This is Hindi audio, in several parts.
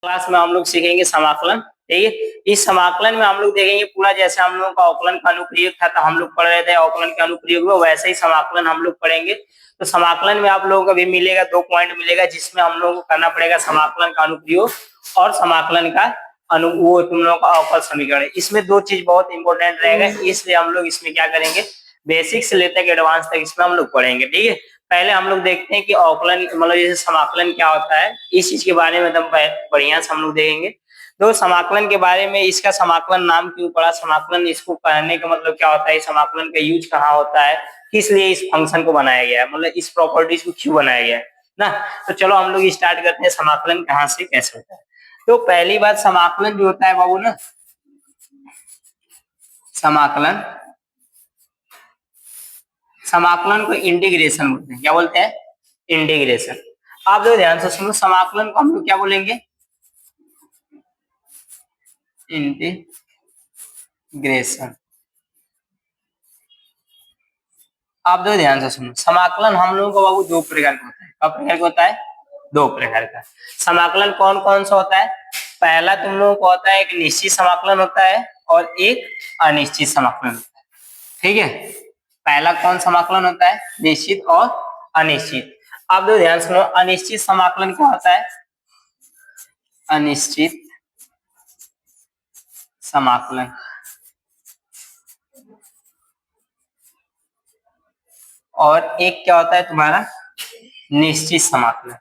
क्लास में हम लोग सीखेंगे समाकलन। ठीक है, इस समाकलन में हम लोग देखेंगे पूरा जैसे हम लोगों का अवकलन का अनुप्रयोग था तो हम लोग पढ़ रहे थे अवकलन के अनुप्रयोग में, वैसे ही समाकलन हम लोग पढ़ेंगे। तो समाकलन में आप लोगों को भी मिलेगा 2 पॉइंट मिलेगा जिसमें हम लोगों को करना पड़ेगा समाकलन का अनुप्रयोग और समाकलन का वो तुम लोगों का अवकल समीकरण। इसमें 2 चीज बहुत इंपॉर्टेंट रहेगा, इसलिए हम लोग इसमें क्या करेंगे, बेसिक से लेकर के एडवांस तक इसमें हम लोग पढ़ेंगे। ठीक है, पहले हम लोग देखते हैं कि अवकलन मतलब जैसे समाकलन क्या होता है, इस चीज के बारे में एकदम बढ़िया से हम लोग देखेंगे। तो समाकलन के बारे में, इसका समाकलन नाम क्यों पड़ा, समाकलन इसको कहने का मतलब क्या होता है, समाकलन का यूज कहाँ होता है, किस लिए इस फंक्शन को बनाया गया है, मतलब इस प्रॉपर्टीज को क्यों बनाया गया है ना। तो चलो हम लोग स्टार्ट करते हैं समाकलन कहाँ से कैसे होता है। तो पहली बात, समाकलन जो होता है बाबू ना, समाकलन समाकलन को इंटीग्रेशन बोलते हैं। क्या बोलते हैं? इंटीग्रेशन। आप जो ध्यान से सुनो, समाकलन को हम लोग क्या बोलेंगे? इंटीग्रेशन। आप जो ध्यान से सुनो, समाकलन हम लोगों को बाबू 2 प्रकार का होता है। कब प्रकार का होता है? 2 प्रकार का। समाकलन कौन कौन सा होता है? पहला तुम लोगों को होता है एक निश्चित समाकलन होता है और एक अनिश्चित समाकलन होता है। ठीक है, पहला कौन समाकलन होता है? निश्चित और अनिश्चित। आप जो ध्यान सुनो, अनिश्चित समाकलन क्या होता है? अनिश्चित समाकलन और एक क्या होता है तुम्हारा? निश्चित समाकलन।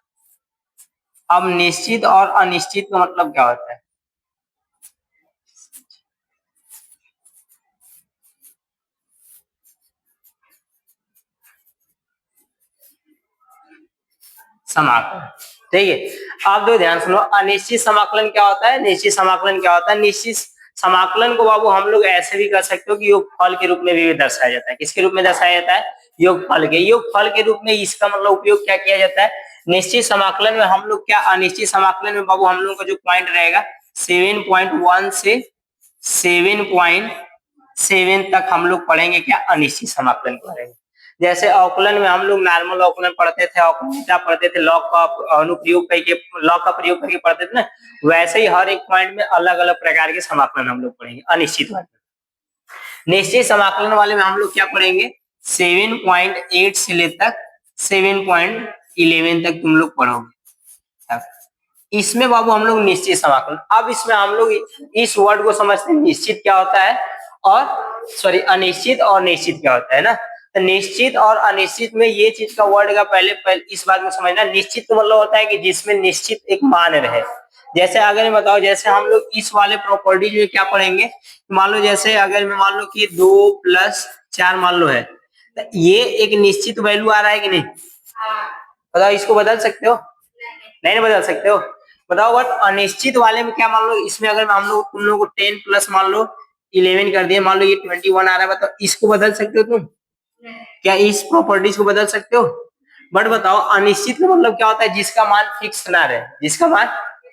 अब निश्चित और अनिश्चित का मतलब क्या होता है? समाकलन। ठीक है, आप दो ध्यान सुनो, अनिश्चित समाकलन क्या होता है, निश्चित समाकलन क्या होता है। निश्चित समाकलन को बाबू हम लोग ऐसे भी कर सकते हो कि योगफल के रूप में भी दर्शाया जाता है। किसके रूप में दर्शाया जाता है? योगफल के। योगफल के रूप में इसका मतलब उपयोग क्या किया जाता है? निश्चित समाकलन में हम लोग क्या, अनिश्चित समाकलन में बाबू हम लोग का जो पॉइंट रहेगा 7.1 से 7.7 तक हम लोग पढ़ेंगे क्या, अनिश्चित समाकलन पढ़ेंगे। जैसे अवकलन में हम लोग नॉर्मल अवकलन पढ़ते थे, अवकलनीयता पढ़ते थे, लॉग का अनुप्रयोग करके, लॉग का प्रयोग करके पढ़ते थे ना, वैसे ही हर एक पॉइंट में अलग अलग प्रकार के समाकलन हम लोग पढ़ेंगे। अनिश्चित वाले, निश्चित समाकलन वाले में हम लोग क्या पढ़ेंगे, 7.8 से लेकर 7.11 तक तुम लोग पढ़ोगे। इसमें बाबू हम लोग निश्चित समाकलन, अब इसमें हम लोग इस वर्ड को समझते हैं, निश्चित क्या होता है और अनिश्चित और निश्चित क्या होता है ना। तो निश्चित और अनिश्चित में ये चीज का वर्ड का पहले इस बात में समझना, निश्चित तो मतलब होता है कि जिसमें निश्चित एक मान रहे। जैसे अगर मैं बताओ, जैसे हम लोग इस वाले प्रॉपर्टी में क्या पढ़ेंगे, मान लो जैसे अगर मैं मान लो कि 2 + 4 मान लो है, तो ये एक निश्चित वैल्यू आ रहा है कि नहीं? बताओ, इसको बदल सकते हो? नहीं बदल सकते हो। बताओ, बट अनिश्चित वाले में क्या, मान लो इसमें अगर हम लोग तुम लोग को 10 + मान लो 11 कर दिए, मान लो ये 21 आ रहा है, बताओ इसको बदल सकते हो तुम? क्या इस प्रॉपर्टीज को बदल सकते हो? बट बताओ, अनिश्चित का मतलब क्या होता है, जिसका मान फिक्स ना रहे। जिसका मान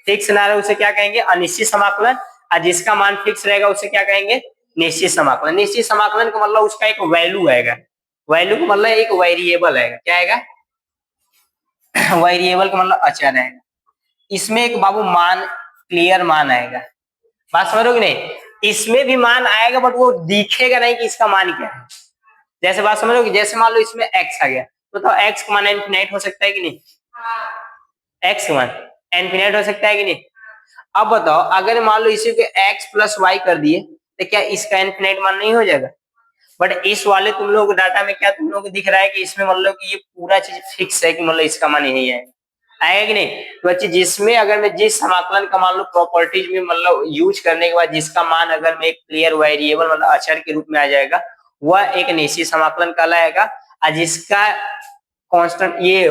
फिक्स ना रहे उसे क्या कहेंगे, अनिश्चित समाकलन। और जिसका मान फिक्स रहेगा उसे क्या कहेंगे, निश्चित समाकलन। निश्चित समाकलन का मतलब उसका एक वैल्यू आएगा, वैल्यू का मतलब एक वेरिएबल आएगा। क्या आएगा? वेरिएबल का मतलब अचर आएगा। इसमें एक बाबू मान, क्लियर मान आएगा। बात समझ रहे हो कि नहीं? इसमें भी मान आएगा बट वो दिखेगा नहीं कि इसका मान क्या है। जैसे बात समझ रहे हो कि जैसे मान लो इसमें x आ गया, तो x का मान इनफिनिट हो सकता है कि नहीं? x का मान इनफिनिट हो सकता है कि नहीं? अब बताओ, अगर मान लो इसी को x + y कर दिए तो क्या इसका इनफिनिट मान नहीं हो जाएगा? बट इस वाले तुम लोग डाटा में क्या तुम लोग को दिख रहा है कि इसमें मतलब कि ये पूरा चीज फिक्स है कि मतलब इसका मान यही है, आएगा कि नहीं? तो बच्चे, जिसमें अगर मैं जिस समाकलन का मान लो प्रॉपर्टीज में मतलब यूज करने के बाद जिसका मान अगर मैं एक क्लियर वेरिएबल मतलब अचर के रूप में आ जाएगा, वह एक निश्चित समाकलन कहलाएगा। और जिसका कांस्टेंट ये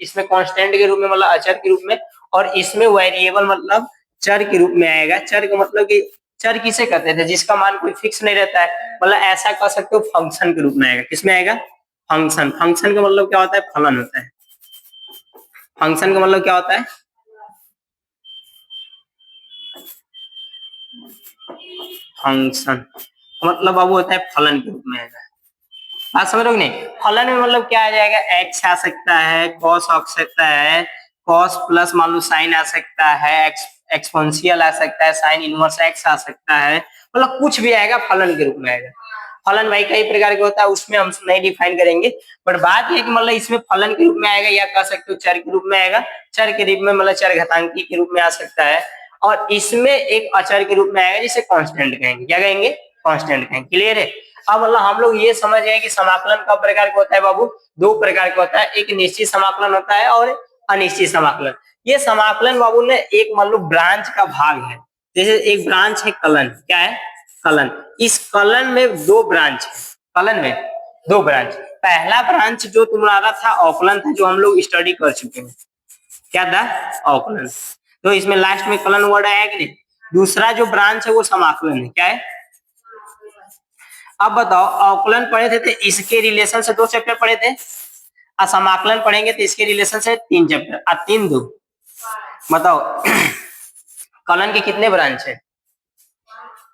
इसमें कांस्टेंट के रूप में मतलब अचर के रूप में, और इसमें वेरिएबल मतलब चर के रूप में आएगा। चर का मतलब कि चर किसे कहते थे, जिसका मान कोई फिक्स नहीं रहता है, मतलब ऐसा कह सकते हो फंक्शन के रूप में आएगा। किसमें आएगा? फंक्शन। फंक्शन का मतलब क्या होता है? फलन होता है। फंक्शन का मतलब क्या होता है? फंक्शन मतलब बाबू होता है फलन के रूप में आएगा। बात समझ रहे हो कि नहीं? फलन में मतलब क्या आ जाएगा, एक्स आ सकता है, कॉस आ सकता है, कॉस प्लस मान लो साइन आ सकता है, एक्सपोनेंशियल आ सकता है, साइन इनवर्स एक्स आ सकता है, मतलब कुछ भी आएगा फलन के रूप में आएगा। फलन भाई कई प्रकार के होता है, उसमें हम नहीं डिफाइन करेंगे, बट बात ये कि मतलब इसमें फलन के रूप में आएगा या कह सकते हो चर के रूप में आएगा, चर के रूप में मतलब चर घातांकी के रूप में आ सकता है, और इसमें एक अचर के रूप में आएगा जिसे कांस्टेंट कहेंगे। क्या कहेंगे? कांस्टेंट कहेंगे। क्लियर है? अब मतलब हम लोग ये समझ गए कि समाकलन का प्रकार का होता है बाबू, दो प्रकार का होता है, एक निश्चित समाकलन होता है और अनिश्चित समाकलन। ये समाकलन बाबू ने एक मान लो ब्रांच का भाग है, जैसे एक ब्रांच है कलन। क्या है? कलन। इस कलन में दो ब्रांच है, कलन में दो ब्रांच। पहला ब्रांच जो तुम्हारा था अवकलन था, जो हम लोग स्टडी कर चुके हैं। क्या था? अवकलन। तो इसमें लास्ट में कलन वर्ड आया कि नहीं। दूसरा जो ब्रांच है वो समाकलन है। क्या है? अब बताओ, अवकलन पढ़े थे तो इसके रिलेशन से 2 चैप्टर पढ़े थे, और समाकलन पढ़ेंगे तो इसके रिलेशन से 3 चैप्टर, और 3 2 बताओ कलन के कितने ब्रांच है?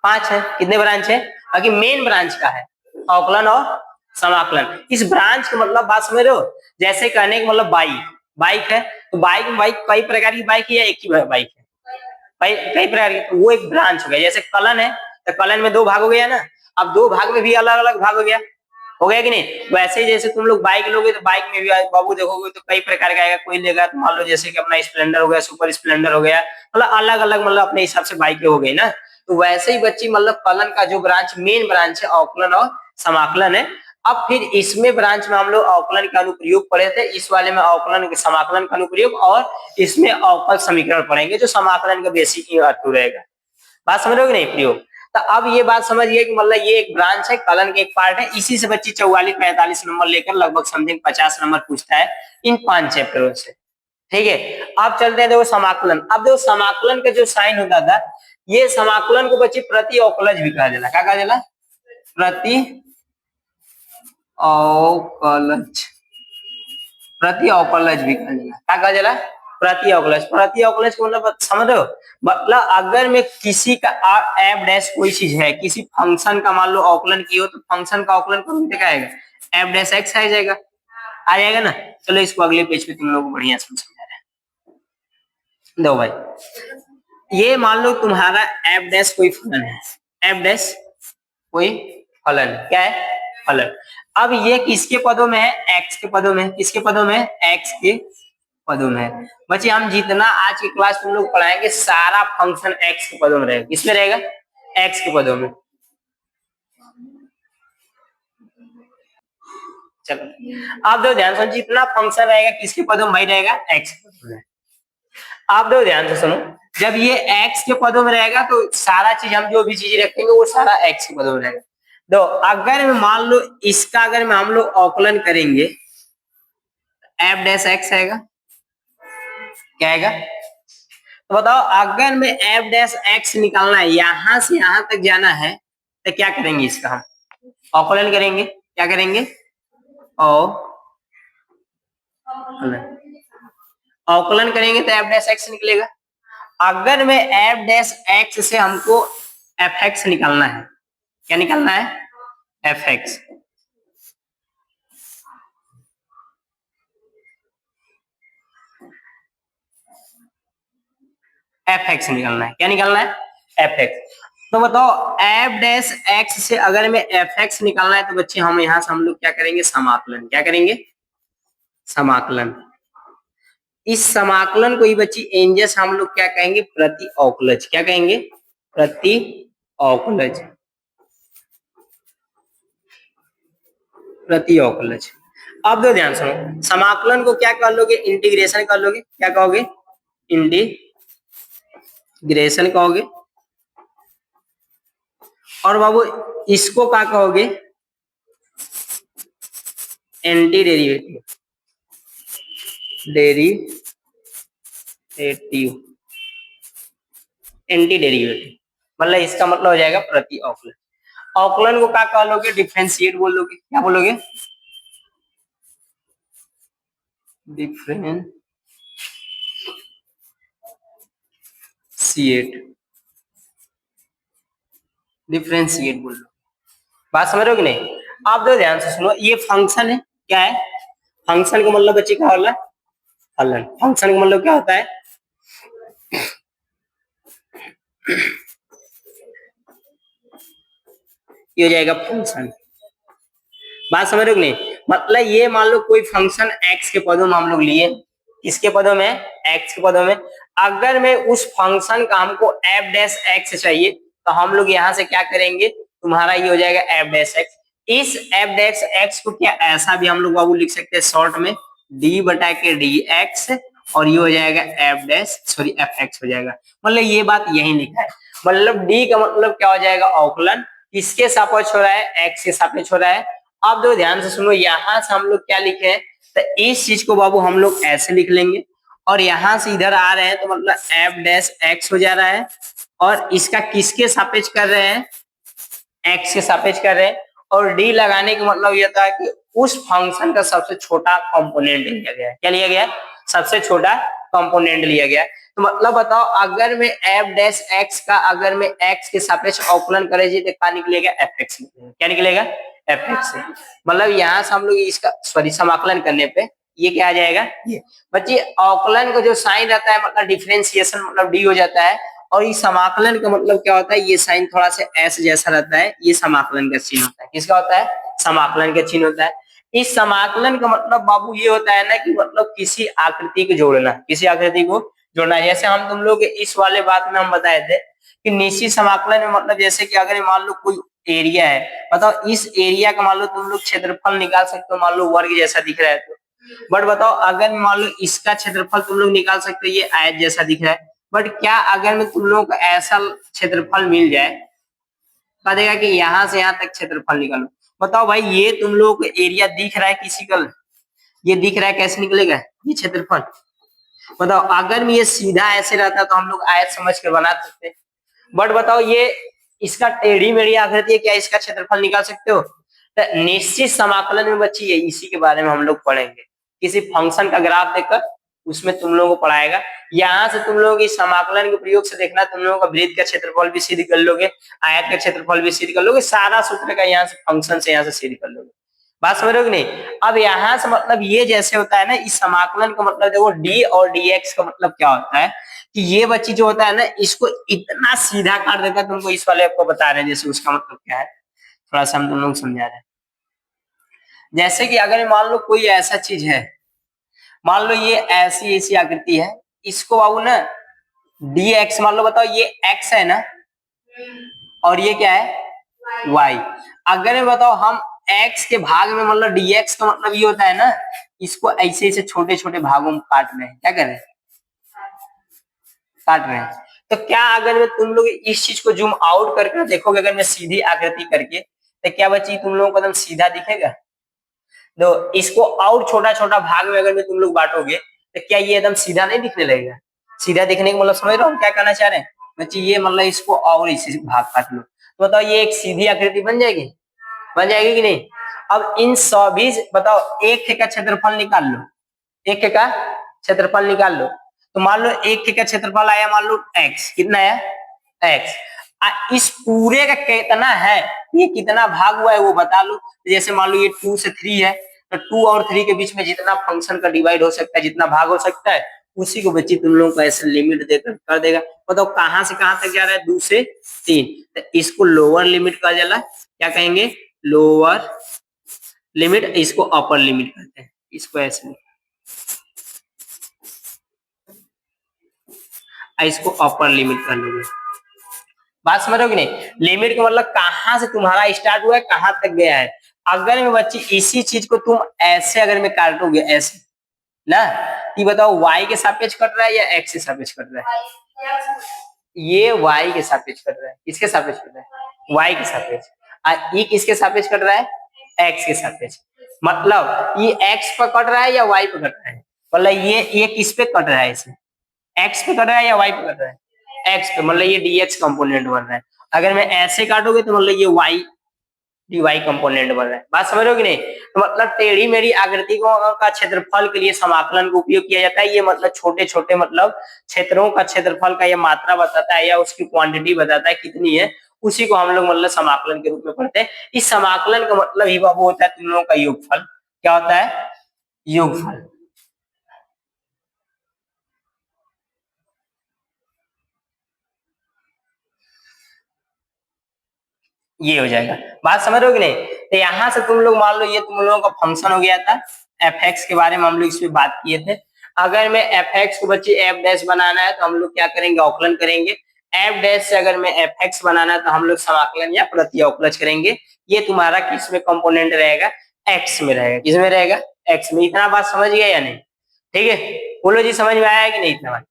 5 है। कितने ब्रांच है? बाकी मेन ब्रांच का है अवकलन और समाकलन। इस ब्रांच का मतलब बात समझ रहे हो? जैसे कहने का मतलब बाइक है, तो बाइक कई प्रकार की बाइक है या एक ही बाइक है? कई प्रकार की, तो वो एक ब्रांच हो गया। जैसे कलन है तो कलन में 2 भाग हो गया ना, अब 2 भाग में भी अलग अलग भाग हो गया कि नहीं? वैसे ही जैसे तुम लोग बाइक लोगे तो बाइक में भी बाबू देखोगे तो कई प्रकार का आएगा। कोई लेगा तो मान लो जैसे कि अपना स्प्लेंडर हो गया, सुपर स्प्लेंडर हो गया, मतलब अलग अलग मतलब अपने हिसाब से बाइकें हो गई ना। तो वैसे ही बच्ची मतलब कलन का जो ब्रांच मेन ब्रांच है अवकलन और समाकलन है। अब फिर इसमें ब्रांच में हम लोग अवकलन का अनुप्रयोग पढ़े थे, इस वाले में अवकलन के समाकलन का अनुप्रयोग, और इसमें अवकल समीकरण पढ़ेंगे जो समाकलन का बेसिक अर्थ रहेगा। बात समझ रहे हो कि नहीं प्रयोग? तो अब ये बात समझिए कि मतलब ये एक ब्रांच है, कलन के एक पार्ट है। इसी से बच्ची 44-45 नंबर लेकर लगभग समथिंग 50 नंबर पूछता है इन 5 चैप्टरों से। ठीक है, अब चलते हैं देखो समाकलन। अब देखो समाकलन का जो साइन होता था, ये समाकलन को बच्ची प्रति अवकलज भी कहा जाला। क्या कहा जाला? प्रति अवकलज। प्रति अवकलज भी कहा जाला। क्या कहा जाला? प्रति अवकलज। प्रति अवकलज को मतलब समझ रहे हो? मतलब अगर मैं किसी का एफ डैश कोई चीज है, किसी फंक्शन का मान लो अवकलन की हो, तो फंक्शन का अवकलन कौन क्या आएगा? एफ डैश एक्स आ जाएगा ना। चलो इसको अगले पेज पे तुम लोग बढ़िया समझ में आ रहा है। दो भाई, ये मान लो तुम्हारा एफ डैश कोई फलन है, एफ डैश कोई फलन। क्या है? फलन। अब ये किसके पदों में है? एक्स के पदों में। किसके पदों में? एक्स के पदों में। बच्चे हम जितना आज की क्लास तुम लोग पढ़ाएंगे सारा फंक्शन एक्स के पदों में रहेगा। किसमें रहेगा? एक्स के पदों में। चलो आप दो ध्यान से, जितना फंक्शन रहेगा किसके पदों में रहेगा? एक्स के पदों में। आप दो ध्यान से सुनो, जब ये एक्स के पदों में रहेगा तो सारा चीज हम जो भी चीज रखेंगे वो सारा एक्स के पदों में रहेगा। दो, अगर मान लो इसका अगर हम लोग अवकलन करेंगे, एफ डैश एक्स आएगा। क्या आएगा? तो बताओ, अगर मैं एफ डैश एक्स निकालना है, यहां से यहां तक जाना है, तो क्या करेंगे? इसका हम अवकलन करेंगे। क्या करेंगे? अवकलन करेंगे तो एफ डैश एक्स निकलेगा। अगर मैं एफ डैश एक्स से हमको एफ एक्स निकालना है, क्या निकालना है? F x. एफ एक्स निकालना है। क्या निकालना है? F x. तो बताओ, एफ डैश एक्स से अगर मैं एफ एक्स निकालना है तो बच्चे हम यहां से हम लोग क्या करेंगे? समाकलन। क्या करेंगे? समाकलन। इस समाकलन को ही बच्ची एंजस हम लोग क्या कहेंगे? प्रति अवकलज। क्या कहेंगे? प्रति अवकलज। प्रति अवकलज। अब दो ध्यान सुनो, समाकलन को क्या कर लोगे? इंटीग्रेशन कर लोगे। क्या कहोगे? इंटीग्रेशन कहोगे। और बाबू इसको क्या कहोगे? Anti derivative. एंटी डेरिवेटिव मतलब इसका मतलब हो जाएगा प्रति अवकलन। अवकलन को क्या कह लोगे? डिफरेंशिएट बोल लोगे। क्या बोलोगे? डिफरेंशिएट। डिफरेंशिएट बोल लो। बात समझ रहे हो कि नहीं? आप दो ध्यान से सुनो, ये फंक्शन है। क्या है? फंक्शन का मतलब बच्चे क्या होला? फलन। फंक्शन का मतलब क्या होता है? ये हो जाएगा फंक्शन। बात समझ रहे हो कि नहीं? मतलब ये मान लो कोई फंक्शन एक्स के पदों में हम लोग लिए, किसके पदों में? एक्स के पदों में। अगर मैं उस फंक्शन का हमको एफ डैश एक्स चाहिए तो हम लोग यहाँ से क्या करेंगे, तुम्हारा ये हो जाएगा एफ डैश एक्स। इस एफ डैश एक्स को क्या ऐसा भी हम लोग बाबू लिख सकते हैं शॉर्ट में, डी बटा के डी एक्स, और ये हो जाएगा F dash sorry F x हो जाएगा। मतलब ये बात यही लिखा है। मतलब डी का मतलब क्या हो जाएगा? अवकलन। किसके सापेक्ष हो रहा है? एक्स के सापेक्ष हो रहा है। अब दो ध्यान से सुनो, यहां से हम लोग क्या लिखे हैं, तो इस चीज को बाबू हम लोग ऐसे लिख लेंगे, और यहां से इधर आ रहे हैं तो मतलब एफ डैश एक्स हो जा रहा है, और इसका किसके सापेक्ष कर रहे हैं? एक्स के सापेक्ष कर रहे हैं। और डी लगाने का मतलब यह था कि उस फंक्शन का सबसे छोटा कंपोनेंट लिया गया है। क्या लिया गया? सबसे छोटा कंपोनेंट लिया गया। तो मतलब बताओ, अगर मैं एफ डैश एक्स का अगर मैं एक्स के सापेक्ष अवकलन करे जी तो क्या निकलेगा? एफ एक्स निकलेगा। क्या निकलेगा? F x. मतलब यहाँ से हम लोग इसका सॉरी समाकलन करने पे ये क्या आ जाएगा? ये बच्चे अवकलन का जो साइन रहता है मतलब डिफरेंशिएशन मतलब डी हो जाता है, और ये समाकलन का मतलब क्या होता है? ये साइन थोड़ा सा एस जैसा रहता है, ये समाकलन का चिन्ह होता है। किसका होता है? समाकलन का चिन्ह होता है। इस समाकलन का मतलब बाबू ये होता है ना कि मतलब किसी आकृति को जोड़ना, किसी आकृति को जोड़ना। जैसे हम तुम लोग इस वाले बात में हम बताए थे कि निश्चित समाकलन में मतलब जैसे कि अगर मान लो कोई एरिया है, बताओ इस एरिया का मान लो तुम लोग क्षेत्रफल निकाल सकते हो, मान लो वर्ग जैसा दिख रहा है तो। बट बताओ अगर मान लो इसका क्षेत्रफल तुम लोग निकाल सकते हो, ये आयत जैसा दिख रहा है। बट क्या अगर में तुम लोगों को ऐसा क्षेत्रफल मिल जाए, कह देगा कि यहाँ से यहाँ तक क्षेत्रफल निकालो। बताओ भाई, ये तुम लोगों को एरिया दिख रहा है किसी का, ये दिख रहा है, कैसे निकलेगा ये क्षेत्रफल? बताओ अगर में ये सीधा ऐसे रहता तो हम लोग आयत समझ कर बना सकते। बट बताओ ये इसका टेढ़ी मेढ़ी आकृति है, क्या इसका क्षेत्रफल निकाल सकते हो? तो निश्चित समाकलन में बच्ची है, इसी के बारे में हम लोग पढ़ेंगे। किसी फंक्शन का ग्राफ देखकर उसमें तुम लोगों को पढ़ाएगा। यहाँ से तुम लोग इस समाकलन के प्रयोग से देखना, तुम लोगों का वृत्त का क्षेत्रफल भी सिद्ध कर लोगे, आयत का क्षेत्रफल भी सिद्ध कर लोगे, सारा सूत्र का यहाँ से फंक्शन से यहाँ से सिद्ध कर लोगे। बात समझ रहे हो कि नहीं? अब यहाँ से मतलब ये जैसे होता है ना, इस समाकलन का मतलब देखो डी और डीएक्स का मतलब क्या होता है कि ये बच्ची जो होता है ना, इसको इतना सीधा काट देता है। तुमको इस वाले आपको बता रहे हैं जैसे उसका मतलब क्या है, थोड़ा सा हम तुम लोग समझा रहे हैं। जैसे कि अगर मान लो कोई ऐसा चीज है, मान लो ये ऐसी ऐसी आकृति है, इसको बाबू ना डी एक्स मान लो। बताओ ये एक्स है ना, और ये क्या है? वाई। अगर मैं बताओ हम एक्स के भाग में मतलब डीएक्स का मतलब ये होता है ना, इसको ऐसे ऐसे छोटे छोटे भागों में काट रहे हैं। क्या कर रहे हैं? काट रहे हैं। तो क्या अगर मैं तुम लोग इस चीज को जूम आउट करके देखोगे, अगर मैं सीधी आकृति करके, तो क्या बच्ची तुम लोगों को एकदम सीधा दिखेगा? तो इसको और छोटा छोटा भाग में अगर मैं तुम लोग बांटोगे तो क्या ये एकदम सीधा नहीं दिखने लगेगा? सीधा दिखने का मतलब समझ रहे हो क्या कहना चाह रहे हैं बच्ची? ये मतलब इसको और इसी भाग काट लो तो बताओ ये एक सीधी आकृति बन जाएगी? बन जाएगी कि नहीं? अब इन सभी बताओ एक का क्षेत्रफल निकाल लो, एक का क्षेत्रफल निकाल लो। तो मान लो एक का क्षेत्रफल आया मान लो एक्स, कितना आया? एक्स। इस पूरे का कितना है, ये कितना भाग हुआ है वो बता लो। जैसे मान लो ये 2 से 3 है, तो 2 और 3 के बीच में जितना फंक्शन का डिवाइड हो सकता है, जितना भाग हो सकता है, उसी को बच्ची तुम लोगों को ऐसे लिमिट देकर कर देगा। बताओ कहां से कहां तक जा रहा है? 2 से 3। तो इसको लोअर लिमिट कहा जाला, क्या कहेंगे? Lower limit. इसको अपर लिमिट कहते हैं। इसको ऐसे, इसको अपर लिमिट कर लोगे। बात समझ रहे हो कि नहीं? लिमिट का मतलब कहां से तुम्हारा स्टार्ट हुआ है, कहां तक गया है। अगर मैं बच्ची इसी चीज को तुम ऐसे अगर मैं काटोगे ऐसे ना, ये बताओ y के सापेक्ष कट रहा है या x के सापेक्ष कट रहा है? ये y के सापेक्ष कट रहा है। किसके सापेक्ष कट रहा है? y के सापेक्ष। ये किसके सापेक्ष कट रहा है? x के सापेक्ष। मतलब ये x पर कट रहा है या y पे कट रहा है? मतलब ये किस पे कट रहा है? इसे x पे कट रहा है या y पे कट रहा है? x पे। मतलब ये dx कंपोनेंट बन रहा है। अगर मैं ऐसे काटोगे तो मतलब ये y dy कंपोनेंट बन रहा है। बात समझ रहे हो कि नहीं? तो मतलब टेढ़ी मेढ़ी आकृतियों का क्षेत्रफल के लिए समाकलन का उपयोग किया जाता है। ये मतलब छोटे छोटे मतलब क्षेत्रों का क्षेत्रफल का ये मात्रा बताता है या उसकी क्वांटिटी बताता है कितनी है, उसी को हम लोग मतलब समाकलन के रूप में पढ़ते हैं। इस समाकलन का मतलब ही बाबू होता है तुम लोगों का योगफल। क्या होता है? योगफल। ये हो जाएगा। बात समझ रहे हो कि नहीं? तो यहाँ से तुम लोग मान लो ये तुम लोगों का फंक्शन हो गया था, एफ एक्स के बारे में हम लोग इसमें बात किए थे। अगर मैं एफ एक्स को बच्चे एफ डैश बनाना है तो हम लोग क्या करेंगे, अवकलन करेंगे। एफ डैश से अगर मैं एफ एक्स बनाना है तो हम लोग समाकलन या प्रति अवकलज करेंगे। ये तुम्हारा किस में कंपोनेंट रहेगा, एक्स में रहेगा। किस में रहेगा, एक्स में। इतना बात समझ गया या नहीं? ठीक है, बोलो जी समझ में आया है कि नहीं इतना बात?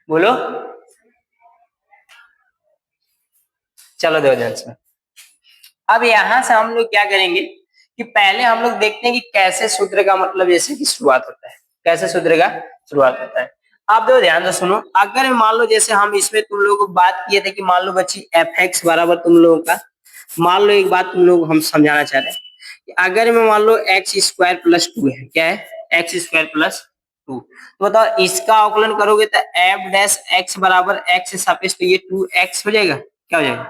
बोलो, चलो दो ध्यान से। अब यहां से हम लोग क्या करेंगे कि पहले हम लोग देखते हैं कि कैसे सूत्र का मतलब जैसे कि शुरुआत होता है, कैसे सूत्र का शुरुआत होता है। आप देखो ध्यान से सुनो। अगर मान लो जैसे हम इसमें तुम लोगों को बात किए थे कि मान लो बच्ची एफ एक्स बराबर तुम लोगों का, मान लो एक बात तुम लोग हम समझाना चाह रहे हैं कि अगर मैं मान लो एक्स स्क्वायर प्लस टू है, क्या है, एक्स स्क्वायर प्लस टू, तो बताओ इसका अवकलन करोगे तो एफ डैश एक्स बराबर एक्स से सापेक्ष तो ये टू एक्स हो जाएगा। क्या हो जाएगा,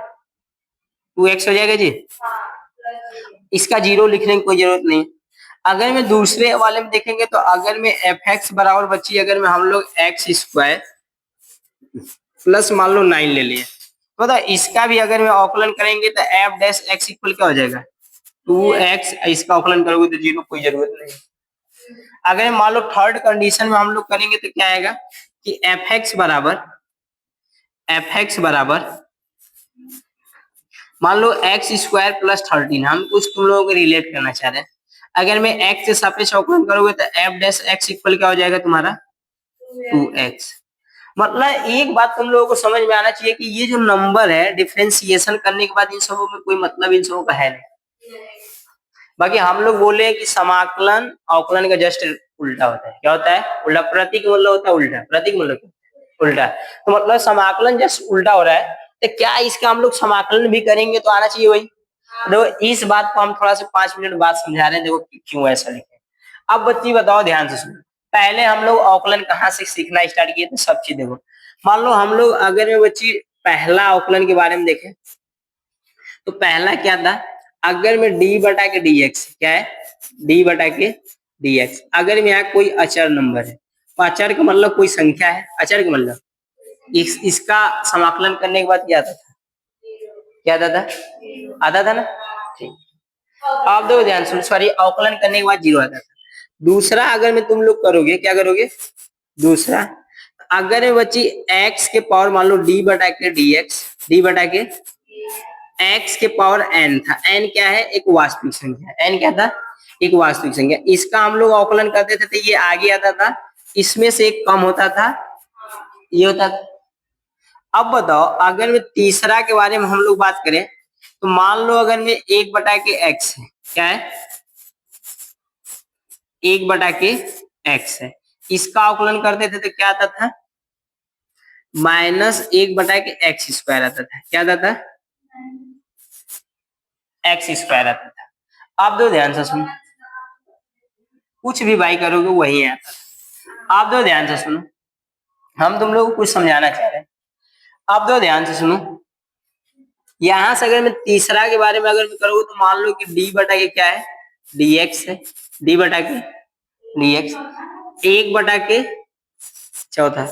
टू एक्स हो जाएगा जी। इसका जीरो लिखने की कोई जरूरत नहीं। अगर मैं दूसरे वाले में देखेंगे तो अगर मैं एफ एक्स बराबर बच्ची अगर मैं हम लोग एक्स स्क्वायर प्लस मान लो 9 ले लिए, तो बताओ इसका भी अगर मैं अवकलन करेंगे तो एफ डैश एक्स इक्वल क्या हो जाएगा, टू एक्स। इसका अवकलन करोगे तो जीरो, कोई जरूरत नहीं। अगर मान लो थर्ड कंडीशन में हम लोग करेंगे तो क्या आएगा कि एफ एक्स बराबर मान लो एक्स स्क्वायर प्लस 13, हम कुछ तुम लोगों को रिलेट करना चाह रहे हैं। अगर मैं एक्स से सापेक्ष अवकलन करोगे तो एफ डैश एक्स इक्वल क्या हो जाएगा तुम्हारा, टू एक्स। मतलब एक बात तुम लोगों को समझ में आना चाहिए कि ये जो नंबर है डिफरेंशिएशन करने के बाद इन सबों में कोई मतलब इन सबों का है नहीं। बाकी हम लोग बोले कि समाकलन अवकलन का जस्ट उल्टा होता है। क्या होता है, उल्टा। प्रतीक मतलब होता है उल्टा, प्रतीक मतलब उल्टा। तो मतलब समाकलन जस्ट उल्टा हो रहा है, तो क्या इसका हम लोग समाकलन भी करेंगे तो आना चाहिए वही। देखो इस बात को हम थोड़ा सा 5 मिनट बाद समझा रहे हैं, देखो क्यों ऐसा लिखे। अब बच्ची बताओ ध्यान से सुनो। पहले हम लोग अवकलन कहाँ से सीखना स्टार्ट किए थे, सब चीज देखो। मान लो हम लोग अगर मैं बच्ची पहला अवकलन के बारे में देखें तो पहला क्या था, अगर मैं डी बटा के डी एक्स, क्या है, डी बटा के डी एक्स। अगर में यहाँ कोई अचर नंबर है, तो अचर का मतलब कोई संख्या है, अचर का मतलब इसका समाकलन करने के बाद क्या आता था, क्या आता था, आता था ना। ठीक, आप देखो ध्यान सुनो, सॉरी अवकलन करने के बाद जीरो आता था। दूसरा अगर में तुम लोग करोगे, क्या करोगे, दूसरा अगर मैं बच्ची एक्स के पावर मान लो डी बटा के डी एक्स, डी बटा के एक्स के पावर एन था। एन क्या है, एक वास्तविक संख्या। एन क्या था, एक वास्तविक संख्या। इसका हम लोग अवकलन करते थे तो ये आगे आता था, इसमें से एक कम होता था, ये होता था। अब बताओ अगर मैं तीसरा के बारे में हम लोग बात करें तो मान लो अगर मैं एक बटा के एक्स है, क्या है, एक बटा के एक्स है, इसका अवकलन करते थे तो क्या आता था, माइनस एक बटा के एक्स स्क्वायर आता था। क्या आता था, एक्स स्क्वायर आता था। आप दो ध्यान से सुनो, कुछ भी बाई करोगे वही आता था। आप दो ध्यान से सुनो, हम तुम लोग को कुछ समझाना चाह रहे हैं। आप दो ध्यान से सुनो, यहां से अगर मैं तीसरा के बारे में अगर मैं करूँ तो मान लो कि डी बटा के क्या है, डी एक्स है, डी बटा के डी एक्स। एक बटा के चौथा,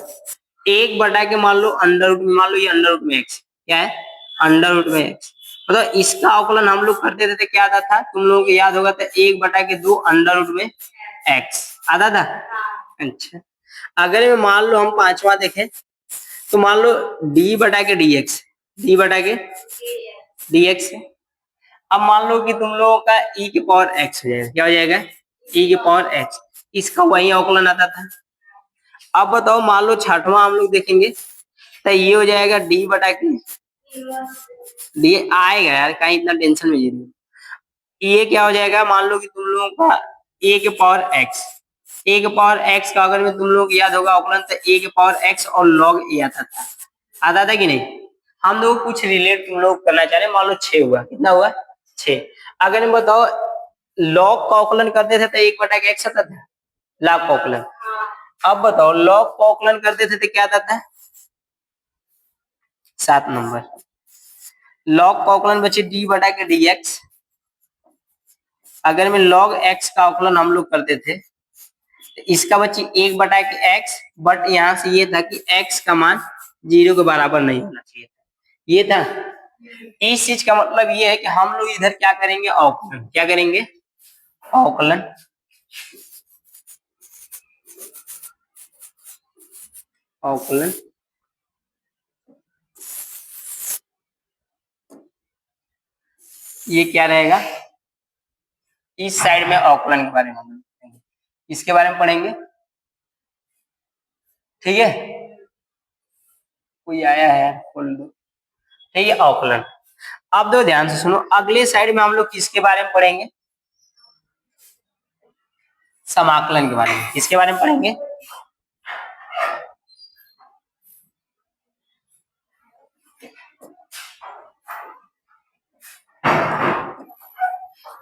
एक बटा के मान लो अंडर रूट में, मान लो ये अंडर रूट में एक्स, क्या है, अंडर रूट में एक्स। मतलब इसका अवकलन हम लोग करते थे तो क्या आता था, तुम लोगों को याद होगा, तो एक बटा के दो अंडर रूट में एक्स आता था। अच्छा, अगर मैं मान लो हम पांचवा देखें तो मान लो डी बटा के डी एक्स, डी बटा के डी एक्स। अब मान लो कि तुम लोगों का ई के पावर एक्स हो जाएगा। क्या हो जाएगा, ई के पावर एक्स। इसका वही अवकलन आता था। अब बताओ मान लो छठवां हम लोग देखेंगे तो ये हो जाएगा डी बटा के डी, आएगा यार, कहीं इतना टेंशन में जी। ये क्या हो जाएगा, मान लो कि तुम लोगों का ए के पावर एक्स, ए के पावर एक्स का अगर मैं तुम लोग याद होगा अवकलन तो ए के पावर एक्स और लॉग ए आता था। आता था कि नहीं। हम लोग कुछ रिलेट तुम लोग करना चाह रहे हैं। मान लो 6 हुआ, कितना हुआ, 6। अगर मैं बताओ लॉग का अवकलन करते थे तो एक बटा के एक्स आता था, लॉग का अवकलन। अब बताओ लॉग का अवकलन करते थे तो क्या आता था, 7 नंबर। लॉग का अवकलन बचे डी बटा के डी एक्स। अगर मैं लॉग एक्स का अवकलन हम लोग करते थे तो इसका बची एक बटा के एक्स, बट यहाँ से ये था कि एक्स का मान 0 के बराबर नहीं होना चाहिए। ये था। इस चीज का मतलब ये है कि हम लोग इधर क्या करेंगे, अवकलन। क्या करेंगे, अवकलन। अवकलन ये क्या रहेगा, इस साइड में अवकलन के बारे में हम लोग पढ़ेंगे, इसके बारे में पढ़ेंगे। ठीक है, कोई आया है खोल दो। ठीक है, अवकलन। अब दो ध्यान से सुनो, अगले साइड में हम लोग किसके बारे में पढ़ेंगे, समाकलन के बारे में। किसके बारे में पढ़ेंगे,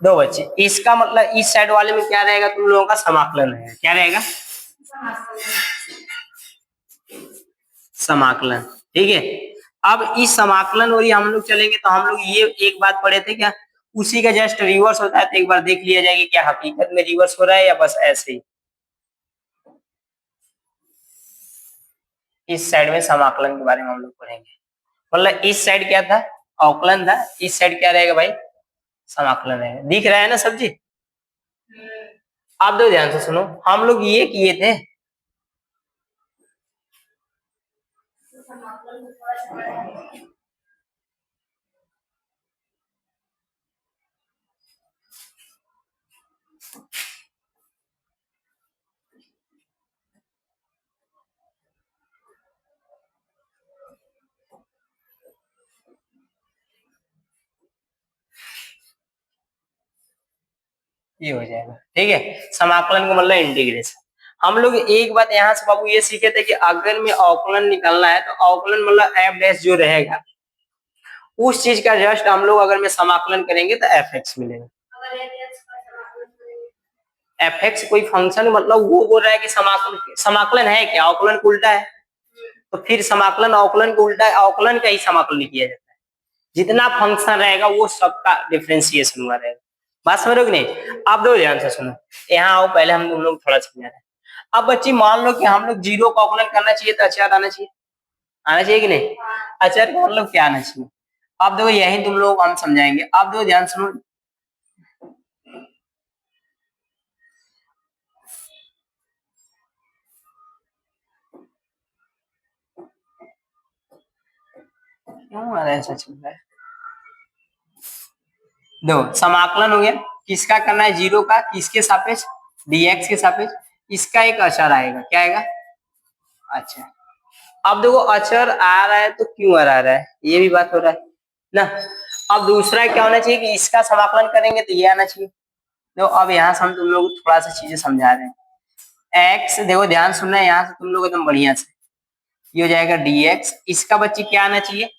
दो बच्चे। इसका मतलब इस साइड वाले में क्या रहेगा, तुम लोगों का समाकलन है। क्या रहेगा, समाकलन। ठीक है, अब इस समाकलन और हम लोग चलेंगे तो हम लोग ये एक बात पढ़े थे क्या, उसी का जस्ट रिवर्स होता है। तो एक बार देख लिया जाएगा क्या हकीकत में रिवर्स हो रहा है या बस ऐसे ही। इस साइड में समाकलन के बारे में हम लोग पढ़ेंगे। मतलब इस साइड क्या था, अवकलन था, इस साइड क्या रहेगा भाई, समाकलन है। दिख रहा है ना सब्जी। आप दो ध्यान से सुनो, हम लोग ये किए थे, ये हो जाएगा। ठीक है, समाकलन का मतलब इंटीग्रेशन। हम लोग एक बात यहाँ से बाबू ये सीखे थे कि अगर में अवकलन निकालना है तो अवकलन मतलब एफ डैश जो रहेगा उस चीज का जस्ट हम लोग अगर में समाकलन करेंगे तो एफ एक्स मिलेगा। एफ एक्स कोई फंक्शन, मतलब वो बोल रहा है कि समाकलन, समाकलन है क्या, अवकलन को उल्टा है। तो फिर समाकलन अवकलन को उल्टा है, अवकलन का ही समाकलन किया जाता है। जितना फंक्शन रहेगा वो सबका डिफरेंशिएशन हुआ रहेगा। बात समझ रहे हो कि नहीं। आप दो ध्यान से सुनो, यहाँ आओ, पहले हम तुम लोग थोड़ा समझा रहे हैं। अब बच्ची मान लो कि हम लोग जीरो का अवकलन करना चाहिए तो अचार आना चाहिए, आना चाहिए कि नहीं। अचार का मतलब क्या आना चाहिए, आप देखो यही तुम लोग हम समझाएंगे। आप दो ध्यान सुनो, क्यों हमारा ऐसा चल रहा है। दो समाकलन हो गया, किसका करना है, जीरो का, किसके सापेक्ष, dx के सापेक्ष। इसका एक अचर आएगा, क्या आएगा, अच्छा। अब देखो अचर आ रहा है तो क्यों आ रहा है, ये भी बात हो रहा है ना। अब दूसरा क्या होना चाहिए कि इसका समाकलन करेंगे तो ये आना चाहिए। देखो अब यहाँ से हम तुम लोग थोड़ा सा चीजें समझा रहे हैं। एक्स देखो ध्यान सुनना है, यहाँ से तुम लोग एकदम बढ़िया से, ये हो जाएगा dx। इसका बच्ची क्या आना चाहिए,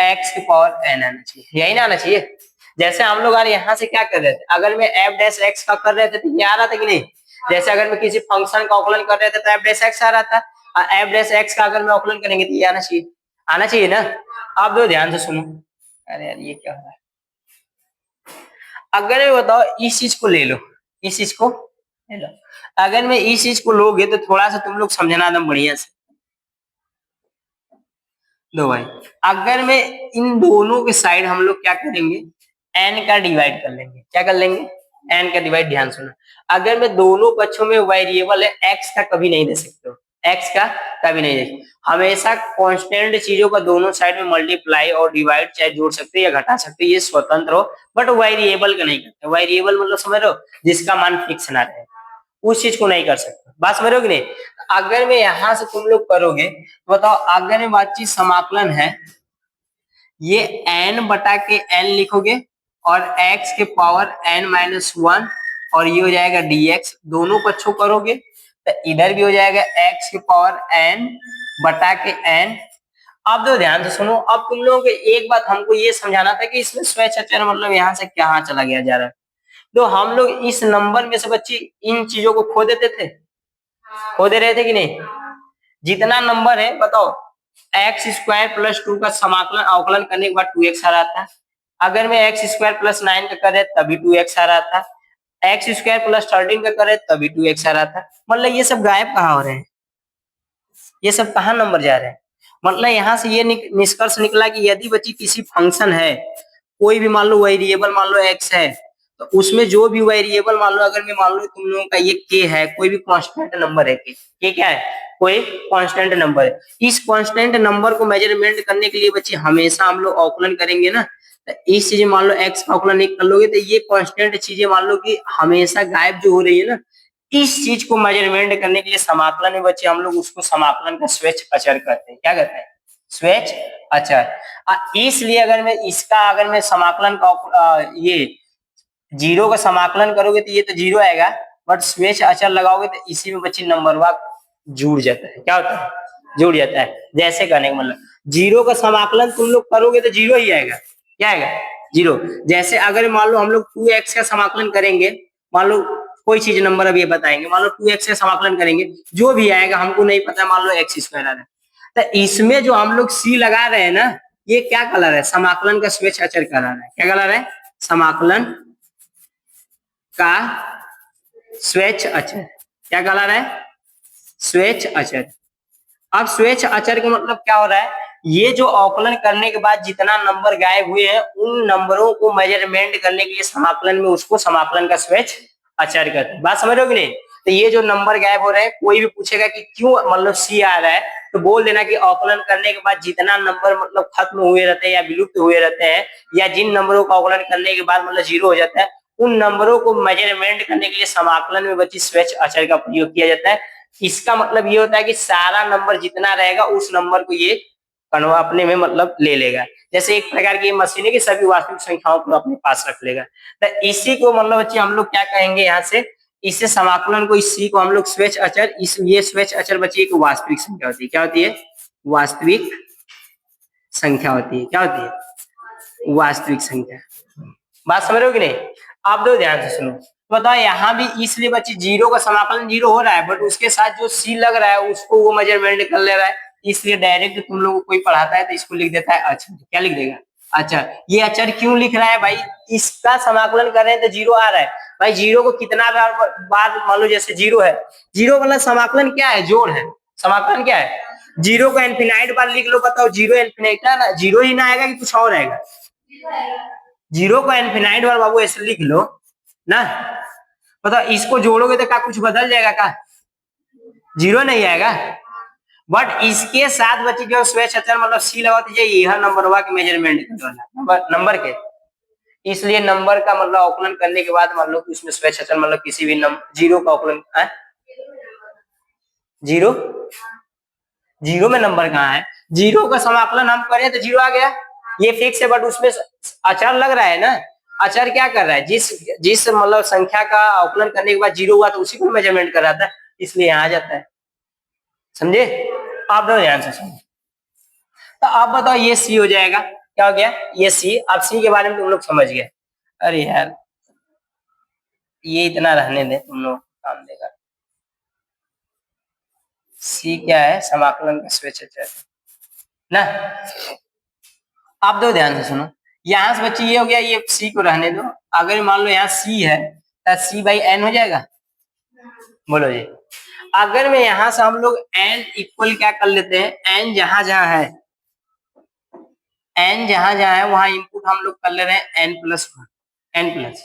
एक्स की पावर एन आना चाहिए, यही ना आना चाहिए। जैसे हम लोग यार यहाँ से क्या कर रहे थे, अगर मैं एफ डैश एक्स का कर रहे थे तो ये आ रहा था कि नहीं। जैसे अगर मैं किसी फंक्शन का अवकलन कर रहे थे तो एफ डैश एक्स आ रहा था, और एफ डैश एक्स का अगर मैं अवकलन करेंगे तो ये आना चाहिए, आना चाहिए ना। आप दो ध्यान से सुनो, अरे यार ये क्या हो रहा है। अगर मैं बताओ इस चीज को ले लो, इस चीज को ले लो, अगर मैं इस चीज को लोगे तो थोड़ा सा तुम लोग समझना एकदम बढ़िया से। दो भाई, अगर मैं इन दोनों के साइड हम लोग क्या करेंगे, एन का डिवाइड कर लेंगे। क्या कर लेंगे, एन का डिवाइड। ध्यान सुना, अगर मैं दोनों पक्षों में वेरिएबल है एक्स का कभी नहीं दे सकते हो, एक्स का कभी नहीं दे, हमेशा कांस्टेंट चीजों का दोनों साइड में मल्टीप्लाई और डिवाइड चाहे जोड़ सकते या घटा सकते, ये स्वतंत्र हो, बट वेरिएबल का नहीं करते। वेरिएबल मतलब समझ रहे हो, जिसका मान फिक्स ना रहे, उस चीज को नहीं कर सकते। बात समझ रहे हो कि नहीं। अगर मैं यहां से तुम लोग करोगे तो बताओ, अगर मैं बातचीत समाकलन है, ये n बटा के n लिखोगे और x के पावर n-1 और ये हो जाएगा dx। दोनों पक्षों करोगे तो इधर भी हो जाएगा x के पावर n बटा के n। अब दो ध्यान से सुनो, अब तुम लोगों को एक बात हमको ये समझाना था कि इसमें स्वैच अचर मतलब यहाँ से कहाँ चला गया जा रहा है। तो हम लोग इस नंबर में से बच्ची इन चीजों को खो देते थे, खो दे रहे थे कि नहीं। जितना नंबर है बताओ, एक्स स्क्वायर प्लस 2 का समाकलन अवकलन करने के बाद 2x आ रहा था। अगर मैं एक्स स्क्वायर प्लस 9 का करे तभी 2x आ रहा था, एक्स स्क्वायर प्लस 13 का करे तभी 2x आ रहा था। मतलब ये सब गायब कहाँ हो रहे हैं, ये सब कहाँ नंबर जा रहे हैं, मतलब यहाँ से ये निष्कर्ष निकला कि यदि बच्ची किसी फंक्शन है, कोई भी मान लो वेरिएबल मान लो x है, तो उसमें जो भी वेरिएबल मान लो, अगर मैं मान लो तुम लोगों का ये k है, कोई भी कांस्टेंट नंबर है, k क्या है, कोई कांस्टेंट नंबर है। इस कांस्टेंट नंबर को मेजरमेंट करने के लिए बच्चे हमेशा हम लोग औकलन करेंगे ना। तो इस चीजें मान लो x का औकलन एक कर लोगे तो ये कांस्टेंट चीजें मान लो कि हमेशा गायब जो हो रही है ना, इस चीज को मेजरमेंट करने के लिए समाकलन में बच्चे हम लोग उसको समाकलन का स्वेच्छ अचर कहते हैं। क्या कहते हैं? स्वेच्छ अचर। इसलिए अगर मैं इसका अगर मैं समाकलन का ये जीरो का समाकलन करोगे तो ये तो जीरो आएगा, बट स्वेच्छ अचर लगाओगे तो इसी में बच्चे नंबर वाक जुड़ जाता है। क्या होता है? जुड़ जाता है। जैसे कहने का मतलब जीरो का समाकलन तुम लोग करोगे तो जीरो ही आएगा। क्या आएगा? जीरो। जैसे अगर मान लो हम लोग 2x का समाकलन करेंगे, मान लो कोई चीज नंबर अभी बताएंगे, मान लो 2x का समाकलन करेंगे, जो भी आएगा हमको नहीं पता, मान लो x स्क्वायर आ रहा है, तो इसमें जो हम लोग c लगा रहे हैं ना, ये क्या कलर है? समाकलन का स्वेच्छ अचर कलर है। क्या कलर है? समाकलन का स्वेच्छ अचर। क्या कलर है? स्वेच्छ अचर। अब स्वेच्छ अचर का मतलब क्या हो रहा है? ये जो औकलन करने के बाद जितना नंबर गायब हुए हैं, उन नंबरों को मेजरमेंट करने के लिए समाकलन में उसको समाकलन का स्वेच्छ अचर करते हैं। बात समझ रहे हो कि नहीं? तो ये जो नंबर गायब हो रहे हैं, कोई भी पूछेगा कि क्यों मतलब सी आ रहा है, तो बोल देना कि औकलन करने के बाद जितना नंबर मतलब खत्म हुए रहते हैं या विलुप्त हुए रहते हैं, या जिन नंबरों का औकलन करने के बाद मतलब जीरो हो जाता है, उन नंबरों को मेजरमेंट करने के लिए समाकलन में बच्ची स्वेच्छ अचर का प्रयोग किया जाता है। इसका मतलब ये होता है कि सारा नंबर जितना रहेगा उस नंबर को ये अपने में मतलब ले लेगा। जैसे एक प्रकार की मशीन है कि सभी वास्तविक संख्याओं को अपने पास रख लेगा। तो इसी को मतलब बच्चे हम लोग क्या कहेंगे यहाँ से, इससे समाकलन को, इसी को हम लोग स्वेच्छ अचर, ये स्वेच्छ अचर बच्चे एक वास्तविक संख्या होती है। क्या होती है? वास्तविक संख्या होती है। क्या होती है? वास्तविक संख्या। बात समझ रहे हो कि नहीं? आप दो ध्यान से सुनो। बताओ यहाँ भी इसलिए बच्चे जीरो का समाकलन जीरो हो रहा है, बट उसके साथ जो सी लग रहा है उसको वो मेजरमेंट कर ले रहा है, इसलिए डायरेक्ट तुम लोगों को कोई पढ़ाता है तो इसको लिख देता है अचर। क्या लिख देगा? अचर। ये अचर क्यों लिख रहा है भाई? इसका समाकलन कर रहे हैं तो जीरो आ रहा है भाई। जीरो को कितना बार मान लो, जैसे जीरो है, जीरो मतलब समाकलन क्या है? जोड़ है। समाकलन क्या है? जीरो को इनफिनाइट बार लिख लो। बताओ जीरो इनफिनाइट है ना, जीरो ही ना आएगा कि कुछ और आएगा? जीरो को इनफिनाइट बार बाबू ऐसे लिख लो ना। बताओ इसको जोड़ोगे तो क्या कुछ बदल जाएगा? क्या जीरो नहीं आएगा? बट इसके साथ बच्चे जो स्वेच्छ अचर मतलब सी लगाते जाइए, यह नंबर हुआ के मेजरमेंट नंबर के, इसलिए नंबर का मतलब औकलन करने के बाद मान लो कि उसमें स्वेच्छ अचर मतलब किसी भी नंबर, जीरो का औकलन है, जीरो, जीरो में नंबर कहाँ है? जीरो का समाकलन हम करें तो जीरो आ गया, ये फिक्स है। बट उसमें अचर लग रहा है ना। अचर क्या कर रहा है? जिस मतलब संख्या का आकलन करने के बाद जीरो हुआ तो उसी को मेजरमेंट कर रहा था, इसलिए यहाँ आ जाता है। समझे? आप लोग ध्यान से सुनो। तो आप बताओ ये सी हो जाएगा। क्या हो गया? ये सी। अब सी के बारे में तुम लोग समझ गए। अरे यार ये इतना रहने दे, तुम लोग काम देगा। सी क्या है? समाकलन का स्वेच्छ अचर ना। आप दो ध्यान से सुनो। यहां से बच्चे ये हो गया, ये सी को रहने दो। अगर मान लो यहाँ सी है तो सी बाई एन हो जाएगा। बोलो जी। अगर मैं यहां से हम लोग एन इक्वल क्या कर लेते हैं, एन जहां जहां है, एन जहां जहां है वहां इनपुट हम लोग कर ले रहे हैं n plus one. N plus,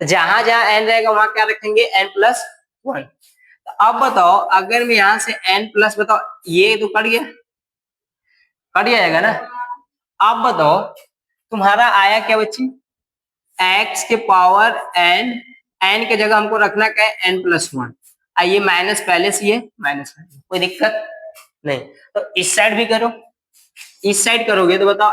जहां जहां एन रहेगा वहां क्या रखेंगे? N plus one. तो अब बताओ अगर मैं यहां से एन प्लस, बताओ ये तो कट गया, कट जाएगा ना। अब बताओ तुम्हारा आया क्या बच्ची? x के पावर n, n के जगह हमको रखना क्या है? n plus one. आइए माइनस पहले से है, माइनस, कोई दिक्कत नहीं। तो इस साइड भी करो, इस साइड करोगे तो बताओ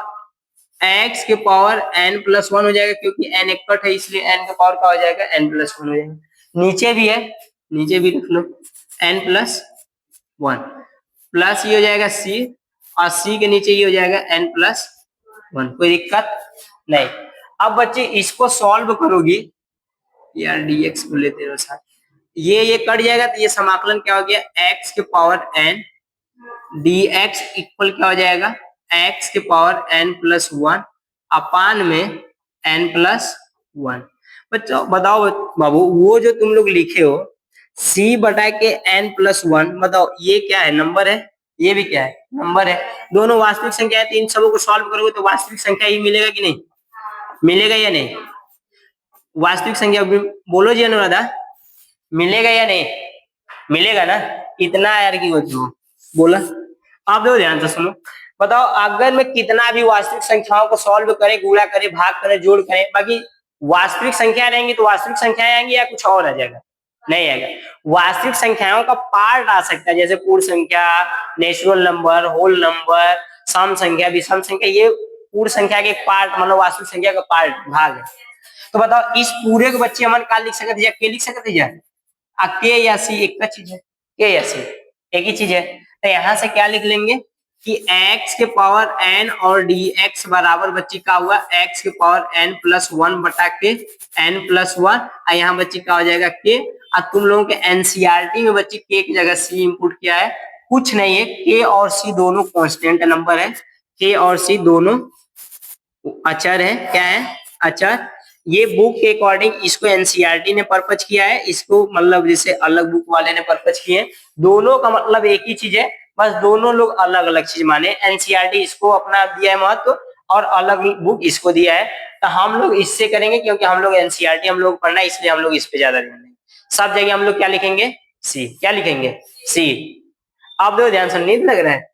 x के पावर n प्लस वन हो जाएगा, क्योंकि n इक्वट है इसलिए n का पावर क्या हो जाएगा? n प्लस वन हो जाएगा। नीचे भी है, नीचे भी रख लो n प्लस वन, प्लस ये हो जाएगा c, और c के नीचे ये हो जाएगा n प्लस वन। कोई दिक्कत नहीं। अब बच्चे इसको सॉल्व करोगी, यार dx को लेते रहो साथ, ये कट जाएगा तो ये समाकलन क्या हो गया? x के पावर n dx इक्वल क्या हो जाएगा? x के power n plus one upon में n प्लस वन। बच्चों बताओ बाबू, वो जो तुम लोग लिखे हो c बटा के n प्लस वन, बताओ ये क्या है? नंबर है, ये भी क्या है, नंबर है। दोनों वास्तविक संख्या है, तो इन सबको सॉल्व करोगे तो वास्तविक संख्या ही मिलेगा कि नहीं, मिलेगा या नहीं? वास्तविक संख्या बोलो जी अनुराधा, मिलेगा या नहीं? मिलेगा ना? इतना यार की बच्चों बोला। आप देखो ध्यान से सुनो, बताओ अगर मैं कितना भी वास्तविक संख्याओं को सॉल्व करे, गुणा करे, भाग करे, जोड़ करे, बाकी वास्तविक संख्या रहेंगी तो वास्तविक संख्याएं आएंगी या कुछ और आ जाएगा? नहीं आएगा। वास्तविक संख्याओं का पार्ट आ सकता है, जैसे पूर्ण संख्या, नेचुरल नंबर, होल नंबर, सम संख्या, विषम संख्या, ये पूर्ण संख्या के पार्ट, मतलब वास्तविक संख्या का पार्ट भाग है। तो बताओ इस पूरे को बच्चे हमन का लिख सकते हैं, के लिख सकते हैं? के या सी एक का चीज है, के या सी एक ही चीज है। तो यहां से क्या लिख लेंगे कि x के पावर n और dx बराबर बच्ची का हुआ x के पावर n प्लस 1 बटा के n प्लस 1, और यहाँ बच्ची का हो जाएगा के। और तुम लोगों के एनसीईआरटी में बच्ची के की जगह सी इंपुट किया है, कुछ नहीं है, के और सी दोनों कांस्टेंट नंबर है, के और सी दोनों अचर है। क्या है? अचर। ये बुक के अकॉर्डिंग इसको एनसीईआरटी ने पर्पज किया है, इसको मतलब जैसे अलग बुक वाले ने पर्पज किए। दोनों का मतलब एक ही चीज है, बस दोनों लोग अलग अलग चीज माने। एनसीईआरटी इसको अपना दिया है महत्व और अलग बुक इसको दिया है। तो हम लोग इससे करेंगे क्योंकि हम लोग एनसीईआरटी हम लोग पढ़ना है, इसलिए हम लोग इस पे ज्यादा ध्यान देंगे। सब जगह हम लोग क्या लिखेंगे? सी। क्या लिखेंगे? सी। आप देखो ध्यान से, नींद लग रहा है?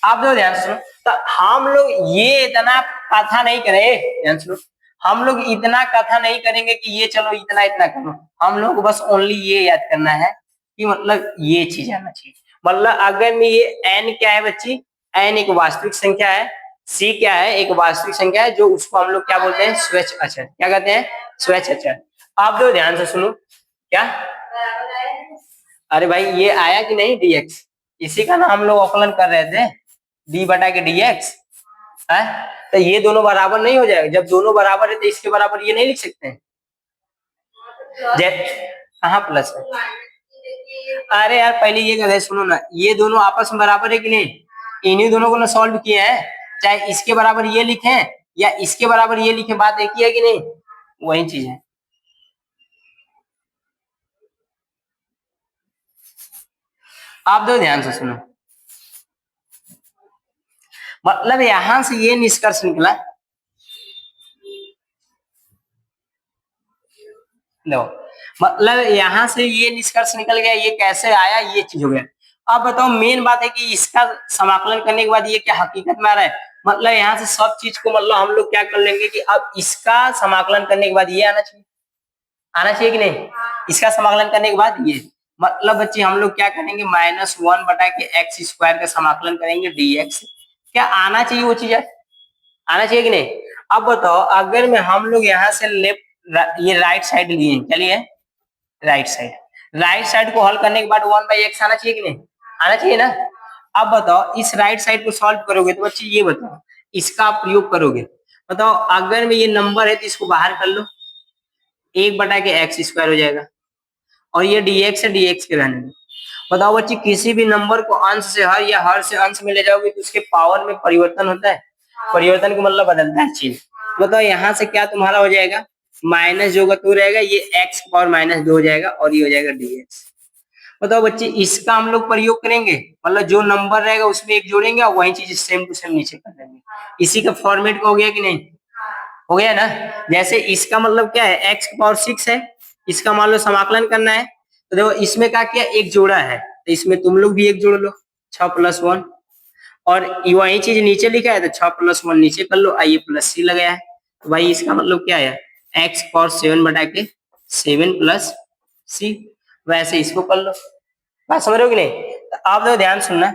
आप देखो ध्यान सुनो, तो हम लोग ये इतना कथा नहीं करे, ध्यान सुनो, हम लोग इतना कथा नहीं करेंगे कि ये चलो इतना इतना करो। हम लोग बस ओनली ये याद करना है कि मतलब ये चीज आना चाहिए। मतलब अगर में ये n क्या है बच्ची, n एक वास्तविक संख्या है, c क्या है, एक वास्तविक संख्या है, जो उसको हम लोग क्या बोलते हैं? स्वैच अचर। क्या कहते हैं? स्वैच अचर। आप दो ध्यान से सुनो, क्या? अरे भाई ये आया कि नहीं dx, इसी का ना हम लोग अवकलन कर रहे थे, d बटा के dx है। तो ये दोनों बराबर नहीं हो जाएगा, जब दोनों बराबर है तो इसके बराबर ये नहीं लिख सकते हैं। कहाँ प्लस है? अरे यार पहले ये कहते सुनो ना, ये दोनों आपस में बराबर है कि नहीं? इन्हीं दोनों को ना सॉल्व किए हैं, चाहे इसके बराबर ये लिखे या इसके बराबर ये लिखे, बात एक ही है कि नहीं? वही चीज है। आप दो ध्यान से सुनो, मतलब यहां से ये निष्कर्ष निकला, लो मतलब यहां से ये निष्कर्ष निकल गया, ये कैसे आया, ये चीज हो गया। अब बताओ मेन बात है कि इसका समाकलन करने के बाद ये क्या हकीकत में आ रहा है? मतलब यहाँ से सब चीज को मतलब हम लोग क्या कर लेंगे कि अब इसका समाकलन करने के बाद ये आना चाहिए, आना चाहिए कि नहीं? इसका समाकलन करने के बाद ये, मतलब बच्चे हम लोग क्या करेंगे, -1 बटा के एक्स स्क्वायर का समाकलन करेंगे dx। क्या आना चाहिए वो चीज है? आना चाहिए कि नहीं? अब बताओ अगर मैं हम लोग यहाँ से लेफ्ट ये राइट साइड लिए, क्या लिए? Right side. राइट साइड को हल करने के बाद 1/x आना चाहिए कि नहीं? आना चाहिए ना? अब बताओ इस राइट साइड को सॉल्व करोगे तो बच्चे ये बताओ इसका आप प्रयोग करोगे, बताओ अगर में ये नंबर है तो इसको बाहर कर लो, 1 बटा के एक्स स्क्वायर हो जाएगा, और ये dx है, dx के रहने दो। बताओ बच्चे किसी भी नंबर को अंश से हर या हर से अंश में ले जाओगे तो उसके पावर में परिवर्तन होता है, परिवर्तन का मतलब बदलता है चीज। बताओ यहाँ से क्या तुम्हारा हो जाएगा, माइनस जो टू रहेगा, ये x पावर -2 हो जाएगा, और ये हो जाएगा dx। बताओ बच्चे इसका हम लोग प्रयोग करेंगे, मतलब जो नंबर रहेगा उसमें एक जोड़ेंगे और वही चीज सेम टू सेम नीचे कर देंगे। इसी का फॉर्मेट का हो गया कि नहीं? हो गया ना? जैसे इसका मतलब क्या है, x पावर 6 है, इसका मान लो समाकलन करना है, तो देखो इसमें क्या किया, एक जोड़ा है, तो इसमें तुम लोग भी एक जोड़ लो, 6 + 1, और वही चीज नीचे लिखा है तो 6 + 1 नीचे कर लो, आइए प्लस सी लगाया है, तो भाई इसका मतलब क्या है, x पावर 7 बटा के 7 + c। वैसे इसको कर लो, बात समझ रहे हो कि नहीं? तो आप लोग ध्यान सुनना,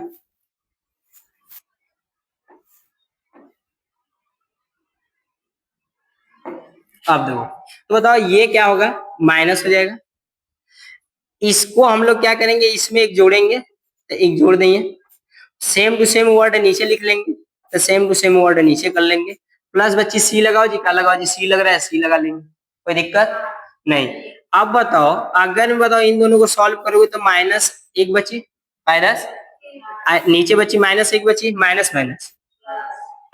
आप देखो तो बताओ ये क्या होगा, माइनस हो जाएगा। इसको हम लोग क्या करेंगे, इसमें एक जोड़ेंगे, तो एक जोड़ देंगे, सेम टू सेम वर्ड नीचे लिख लेंगे, तो सेम टू सेम वर्ड नीचे कर लेंगे, प्लस बच्ची सी लगाओ जी, क्या लगाओ जी, सी लग रहा है सी लगा लेंगे, कोई दिक्कत नहीं। अब बताओ अगर मैं बताओ इन दोनों को सॉल्व करोगे तो -1 बची, माइनस नीचे बची -1 बची, माइनस माइनस।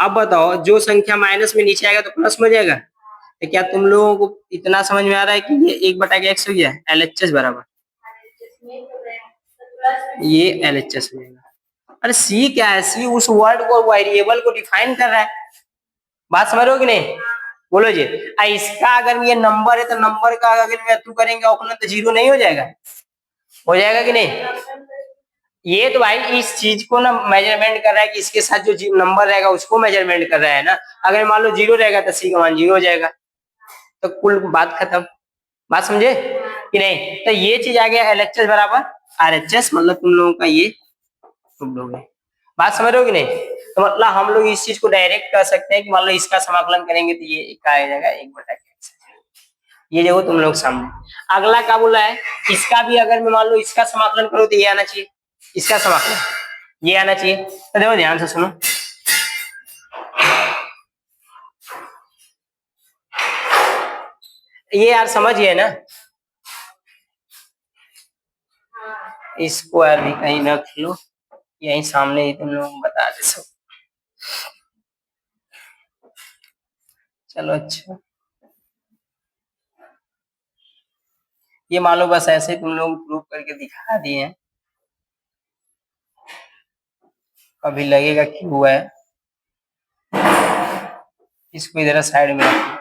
अब बताओ जो संख्या माइनस में नीचे आएगा तो प्लस में हो जाएगा। तो क्या तुम लोगों को इतना समझ में आ रहा है कि ये 1 बटा के x हो गया, LHS बराबर, ये LHS हो जाएगा। अरे सी क्या है, सी उस वर्ड को, वेरिएबल को डिफाइन कर रहा है। बात समझ रहे हो कि नहीं? बोलो जी। इसका अगर ये नंबर है तो नंबर का अगर वैल्यू करेंगे औकलन तो जीरो नहीं हो जाएगा? हो जाएगा कि नहीं? ये तो भाई इस चीज को ना मेजरमेंट कर रहा है कि इसके साथ जो नंबर रहेगा उसको मेजरमेंट कर रहा है ना। अगर मान लो जीरो रहेगा तो सी का मान जीरो हो जाएगा, तो कुल बात खत्म। बात समझे कि नहीं? तो ये चीज आ गया LHS बराबर RHS, मतलब तुम लोगों का ये तुम लोग है। बात समझ रहे हो कि नहीं? तो मतलब हम लोग इस चीज को डायरेक्ट कर सकते हैं कि मान लो इसका समाकलन करेंगे तो ये क्या आ जाएगा, 1/x। ये देखो तुम लोग सामने। अगला क्या बोला है, इसका भी अगर मैं मान लो इसका समाकलन करो तो ये आना चाहिए, इसका समाकलन ये आना चाहिए। तो देखो ध्यान से सुनो, ये यार समझिए ना, इसको यार भी कहीं रख लो, यहीं सामने ही तुम लोग बता दे सब। चलो अच्छा, ये मान लो बस ऐसे तुम लोग प्रूव करके दिखा दिए हैं, अभी लगेगा कि हुआ है। इसको इधर साइड में रखो।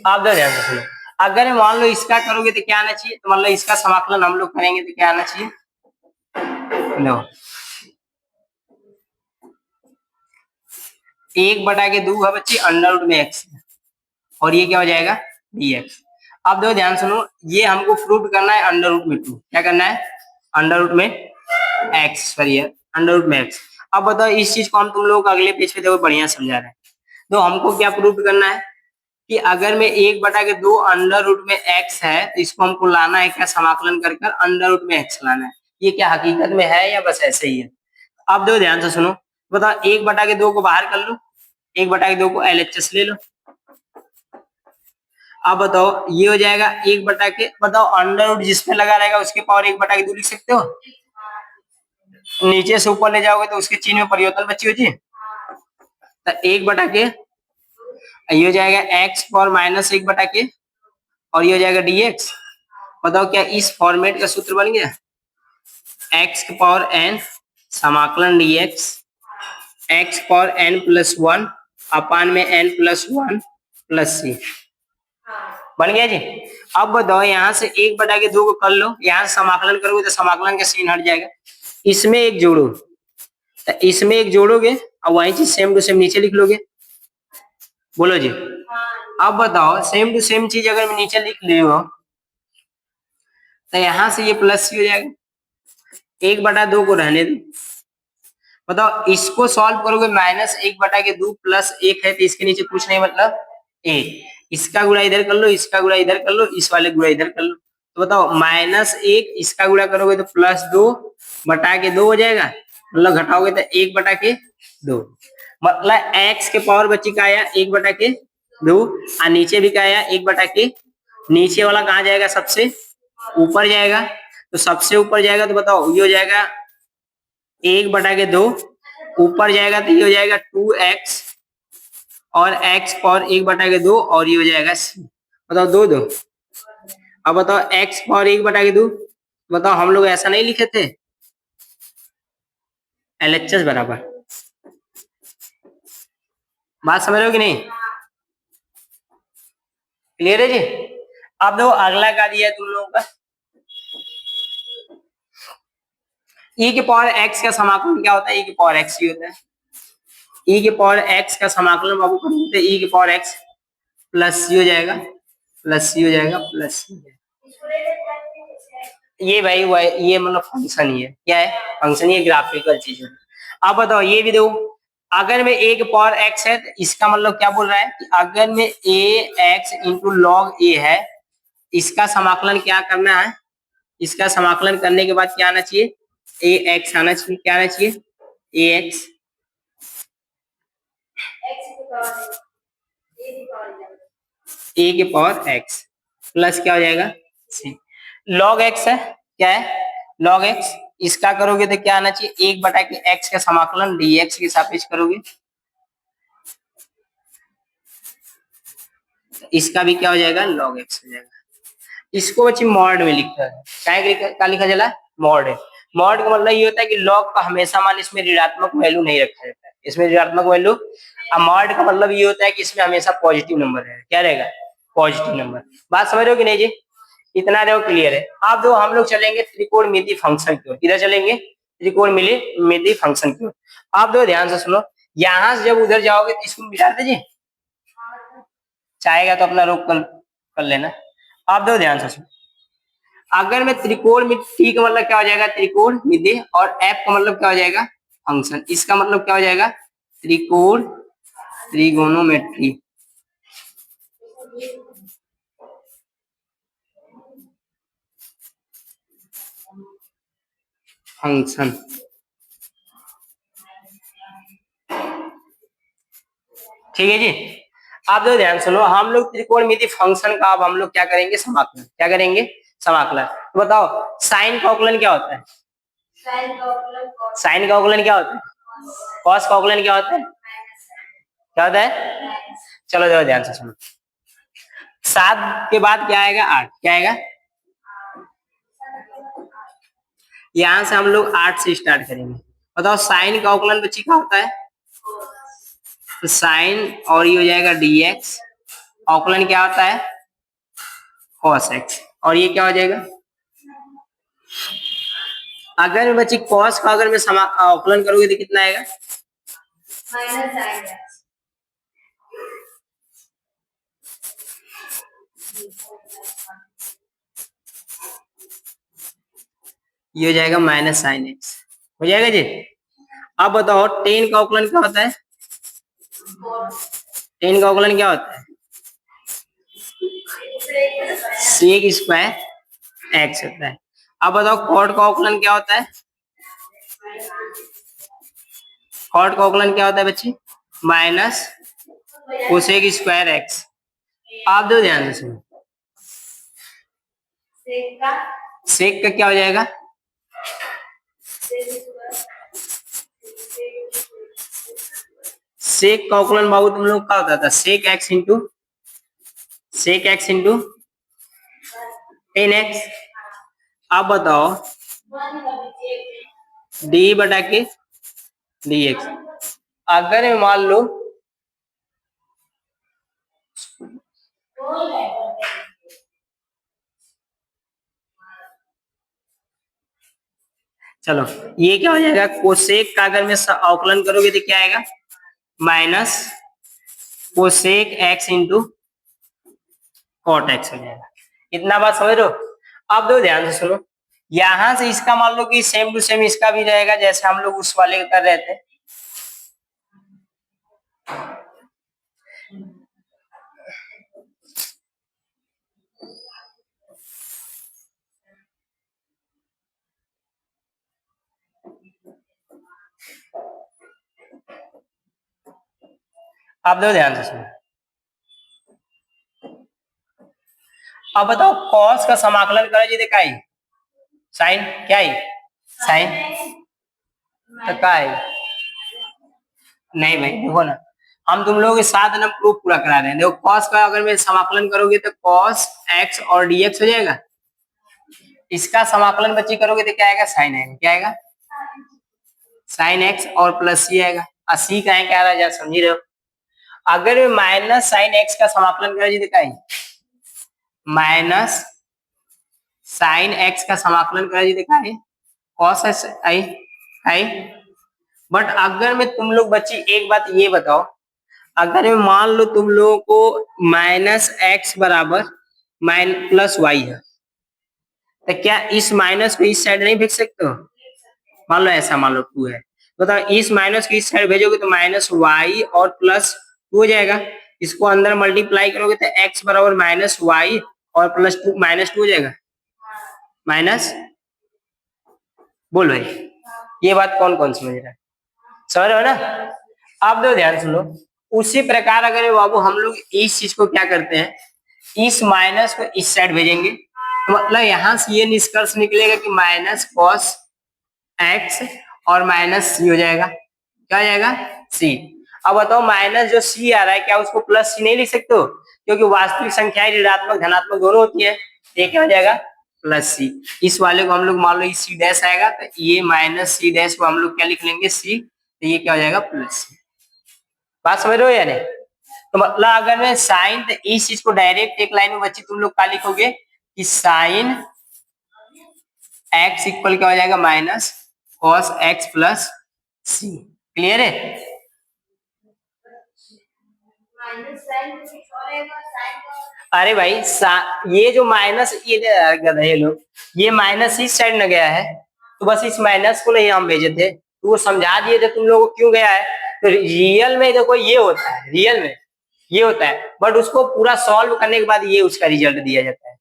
आप ध्यान से सुनो, अगर मान लो इसका करोगे तो क्या आना चाहिए, तो मान लो इसका समाकलन हम लोग करेंगे तो क्या आना चाहिए, लो 1/2 है बच्चे अंडर रूट में x, और ये क्या हो जाएगा dx। अब देखो ध्यान सुनो, ये हमको प्रूव करना है अंडर रूट में 2, क्या करना है, अंडर रूट में x, सॉरी अंडर रूट में x। अब बताओ इस चीज को हम तुम लोगों को अगले पेज पे देखो बढ़िया समझा रहे हैं। तो हमको क्या प्रूव करना है कि अगर में 1/2 अंडर रूट में x है तो इसको हमको लाना है क्या, समाकलन कर कर अंडर रूट में x लाना है। ये क्या हकीकत में है या बस ऐसे ही है? अब देखो ध्यान से सुनो, बताओ 1/2 को बाहर कर लो, 1/2 को LHS ले लो। अब बताओ ये हो जाएगा 1/, बताओ अंडर रूट जिसमें लगा रहेगा उसके पावर 1/2 लिख सकते हो। नीचे से ऊपर ले जाओगे तो उसके चिन्ह में परिवर्तन बची हो जी, तो 1/, ये हो जाएगा x पावर -1/, और ये हो जाएगा dx। बताओ क्या इस फॉर्मेट का सूत्र बन गया, x की पावर n समाकलन dx x पावर n+1 अपान में n+1 प्लस c, बन गया जी। अब बताओ यहाँ से 1/2 को कर लो, यहाँ से समाकलन करोगे तो समाकलन का सीन हट जाएगा, इसमें एक जोड़ो, तो इसमें एक जोड़ोगे और वही चीज सेम टू सेम नीचे लिख लोगे। बोलो जी। अब बताओ सेम टू सेम चीज अगर मैं नीचे लिख ले हो तो यहाँ से ये प्लस सी हो जाएगा, 1/2 को रहने दो। बताओ इसको सॉल्व करोगे, -1/2 प्लस 1 है तो इसके नीचे कुछ नहीं, मतलब 1। इसका गुणा इधर कर लो, इसका गुणा इधर कर लो, इस वाले गुणा इधर कर लो। तो बताओ -1 इसका गुणा करोगे तो +2/2 हो जाएगा, मतलब घटाओगे तो 1/2, मतलब x के पावर बच्ची का आया 1/2 और नीचे भी का आया 1/, नीचे वाला कहाँ जाएगा, सबसे ऊपर जाएगा। तो सबसे ऊपर जाएगा तो बताओ ये हो जाएगा 1/2, ऊपर जाएगा तो ये हो जाएगा 2x, और x पावर 1/2 और ये हो जाएगा c। बताओ 2 अब बताओ x पावर 1/2, बताओ हम लोग ऐसा नहीं लिखे थे, LHS बराबर। बात समझ रहे हो कि नहीं, क्लियर है जी। अब देखो अगला क्या दिया है तुम लोगों का, e के पावर x का समाकलन क्या होता है, e के पावर x ही होता है। e के पावर x का समाकलन बाबू करोगे तो e के पावर x प्लस सी हो जाएगा, प्लस सी हो जाएगा, प्लस सी। ये भाई ये मतलब फंक्शन ही है, क्या है, फंक्शन, ये ग्राफिकल चीज है। अब बताओ ये भी दो, अगर में a के पावर x है तो इसका मतलब क्या बोल रहा है कि अगर में ax इंटू लॉग a है, इसका समाकलन क्या करना है, इसका समाकलन करने के बाद क्या आना चाहिए, ax आना चाहिए, क्या आना चाहिए, ax a के पावर x प्लस क्या हो जाएगा c, लॉग x है, क्या है लॉग x, इसका करोगे तो क्या आना चाहिए, 1/x का समाकलन dx के सापेक्ष करोगे, तो इसका भी क्या हो जाएगा, log x हो जाएगा। इसको बच्चे मॉड में लिखता है, क्या लिखा चला, मॉड है। मॉड का मतलब ये होता है कि लॉग का हमेशा मान इसमें ऋणात्मक वैल्यू नहीं रखा जाता है, इसमें ऋणात्मक वैल्यू। अब मॉड का मतलब ये होता है कि इसमें हमेशा पॉजिटिव नंबर रहेगा। क्या रहेगा? Positive number. बात समझ रहे हो कि नहीं जी? इतना देखो क्लियर है। अब दो हम लोग चलेंगे त्रिकोणमिति फंक्शन की ओर। किधर चलेंगे? त्रिकोणमिति फंक्शन की ओर। आप दो ध्यान से सुनो, यहां से जब उधर जाओगे तो इसको मिटा दीजिए, चाहेगा तो अपना रोक कर लेना। आप दो ध्यान से सुनो, अगर मैं त्रिकोणमिति का मतलब क्या हो जाएगा? त्रिकोणमिति। और एफ का मतलब क्या हो जाएगा? फंक्शन। इसका मतलब क्या हो जाएगा? त्रिगोनोमेट्री फंक्शन। ठीक है जी। आप जो ध्यान सुनो, हम लोग त्रिकोणमिति फंक्शन का अब हम लोग क्या करेंगे? समाकलन। क्या करेंगे? समाकलन। तो बताओ साइन का अवकलन क्या होता है? साइन का अवकलन क्या होता है? कॉस का अवकलन क्या होता है? क्या होता है? चलो देखो ध्यान से सुनो, 7 के बाद क्या आएगा? 8। क्या आएगा? यहां से हम लोग 8 से स्टार्ट करेंगे। बताओ साइन का अवकलन बच्ची क्या होता है? तो साइन और ये हो जाएगा dx, अवकलन क्या होता है? cos x। और ये क्या हो जाएगा? अगर मैं बच्ची cos का अगर मैं अवकलन करोगे तो कितना आएगा? माइनस आएगा। ये हो जाएगा माइनस साइन एक्स। हो जाएगा जी। अब बताओ टेन का अवकलन क्या होता है? टेन का अवकलन क्या होता है? सेक स्क्वायर एक्स होता है। अब बताओ कॉट का अवकलन क्या होता है? कॉट का अवकलन क्या होता है बच्ची? Minus cosec square x. आप दो ध्यान से सुनो, सेक का क्या हो जाएगा? सेक का अवकलन बाबू तुम लोग क्या होता था? Sec x into tan x. अब बताओ डी बटा के डी एक्स। अगर मान लो चलो ये क्या हो जाएगा? कोसेक का अगर मैं अवकलन करोगे तो क्या आएगा? Minus cosec x into cot x हो जाएगा। इतना बात समझ रहे हो? अब दो ध्यान से सुनो, यहां से इसका मान लो कि सेम टू सेम इसका भी रहेगा जैसे हम लोग उस वाले कर रहे थे। आप दो ध्यान से सुनो, अब बताओ कॉस का समाकलन करो जी, देखा साइन क्या है? साइन तो क्या है? नहीं भाई देखो ना, हम तुम लोगों के साथ ना प्रूफ पूरा करा रहे हैं। देखो कॉस का अगर मैं समाकलन करोगे तो कॉस एक्स और डीएक्स हो जाएगा। इसका समाकलन बच्ची करोगे तो क्या आएगा? साइन आएगा। क्या आएगा? साइन एक्स और प्लस सी आएगा। और सी का है क्या आ रहा है समझ रहे हो? अगर मैं माइनस साइन एक्स का समाकलन करो जी तो क्या है? माइनस साइन एक्स का समाकलन करा जी तो क्या है? Cos x I I. But अगर मैं तुम लोग बच्ची एक बात ये बताओ, अगर मैं मान लो तुम लोगों को माइनस एक्स बराबर प्लस वाई है तो क्या इस माइनस को इस साइड नहीं भेज सकते हो? मान लो ऐसा, मान लो 2 है, बताओ इस माइनस को इस साइड भेजोगे तो माइनस वाई और प्लस 2 हो जाएगा। इसको अंदर मल्टीप्लाई करोगे तो एक्स बराबर माइनस वाई और प्लस 2 माइनस 2 हो जाएगा। माइनस बोल भाई, ये बात कौन कौन समझ रहा है? समझ रहे हो ना? आप दो ध्यान सुनो, उसी प्रकार अगर बाबू हम लोग इस चीज को क्या करते हैं, इस माइनस को इस साइड भेजेंगे तो मतलब यहां से ये निष्कर्ष निकलेगा कि माइनस कॉस एक्स और माइनस सी हो जाएगा। क्या हो जाएगा? सी। अब बताओ माइनस जो सी आ रहा है क्या उसको प्लस सी नहीं लिख सकते हो? क्योंकि वास्तविक संख्याएं ऋणात्मक धनात्मक दोनों होती है। ये क्या हो जाएगा? प्लस सी। इस वाले को हम लोग मान लो सी डैश आएगा तो ये माइनस सी डैश को हम लोग क्या लिख लेंगे सी, तो ये क्या हो जाएगा प्लस सी। बात समझ रहे हो या नहीं? तो मतलब अगर मैं साइन, तो इस चीज को डायरेक्ट एक लाइन में बच्चे तुम लोग क्या लिखोगे कि साइन एक्स इक्वल क्या हो जाएगा माइनस कॉस एक्स प्लस सी। क्लियर है? अरे भाई ये जो माइनस ये लोग ये माइनस इस साइड में गया है, तो बस इस माइनस को नहीं हम भेजे थे तो वो समझा दिए थे तुम लोगों को क्यों गया है। तो रियल में देखो ये होता है, रियल में ये होता है, बट उसको पूरा सॉल्व करने के बाद ये उसका रिजल्ट दिया जाता है।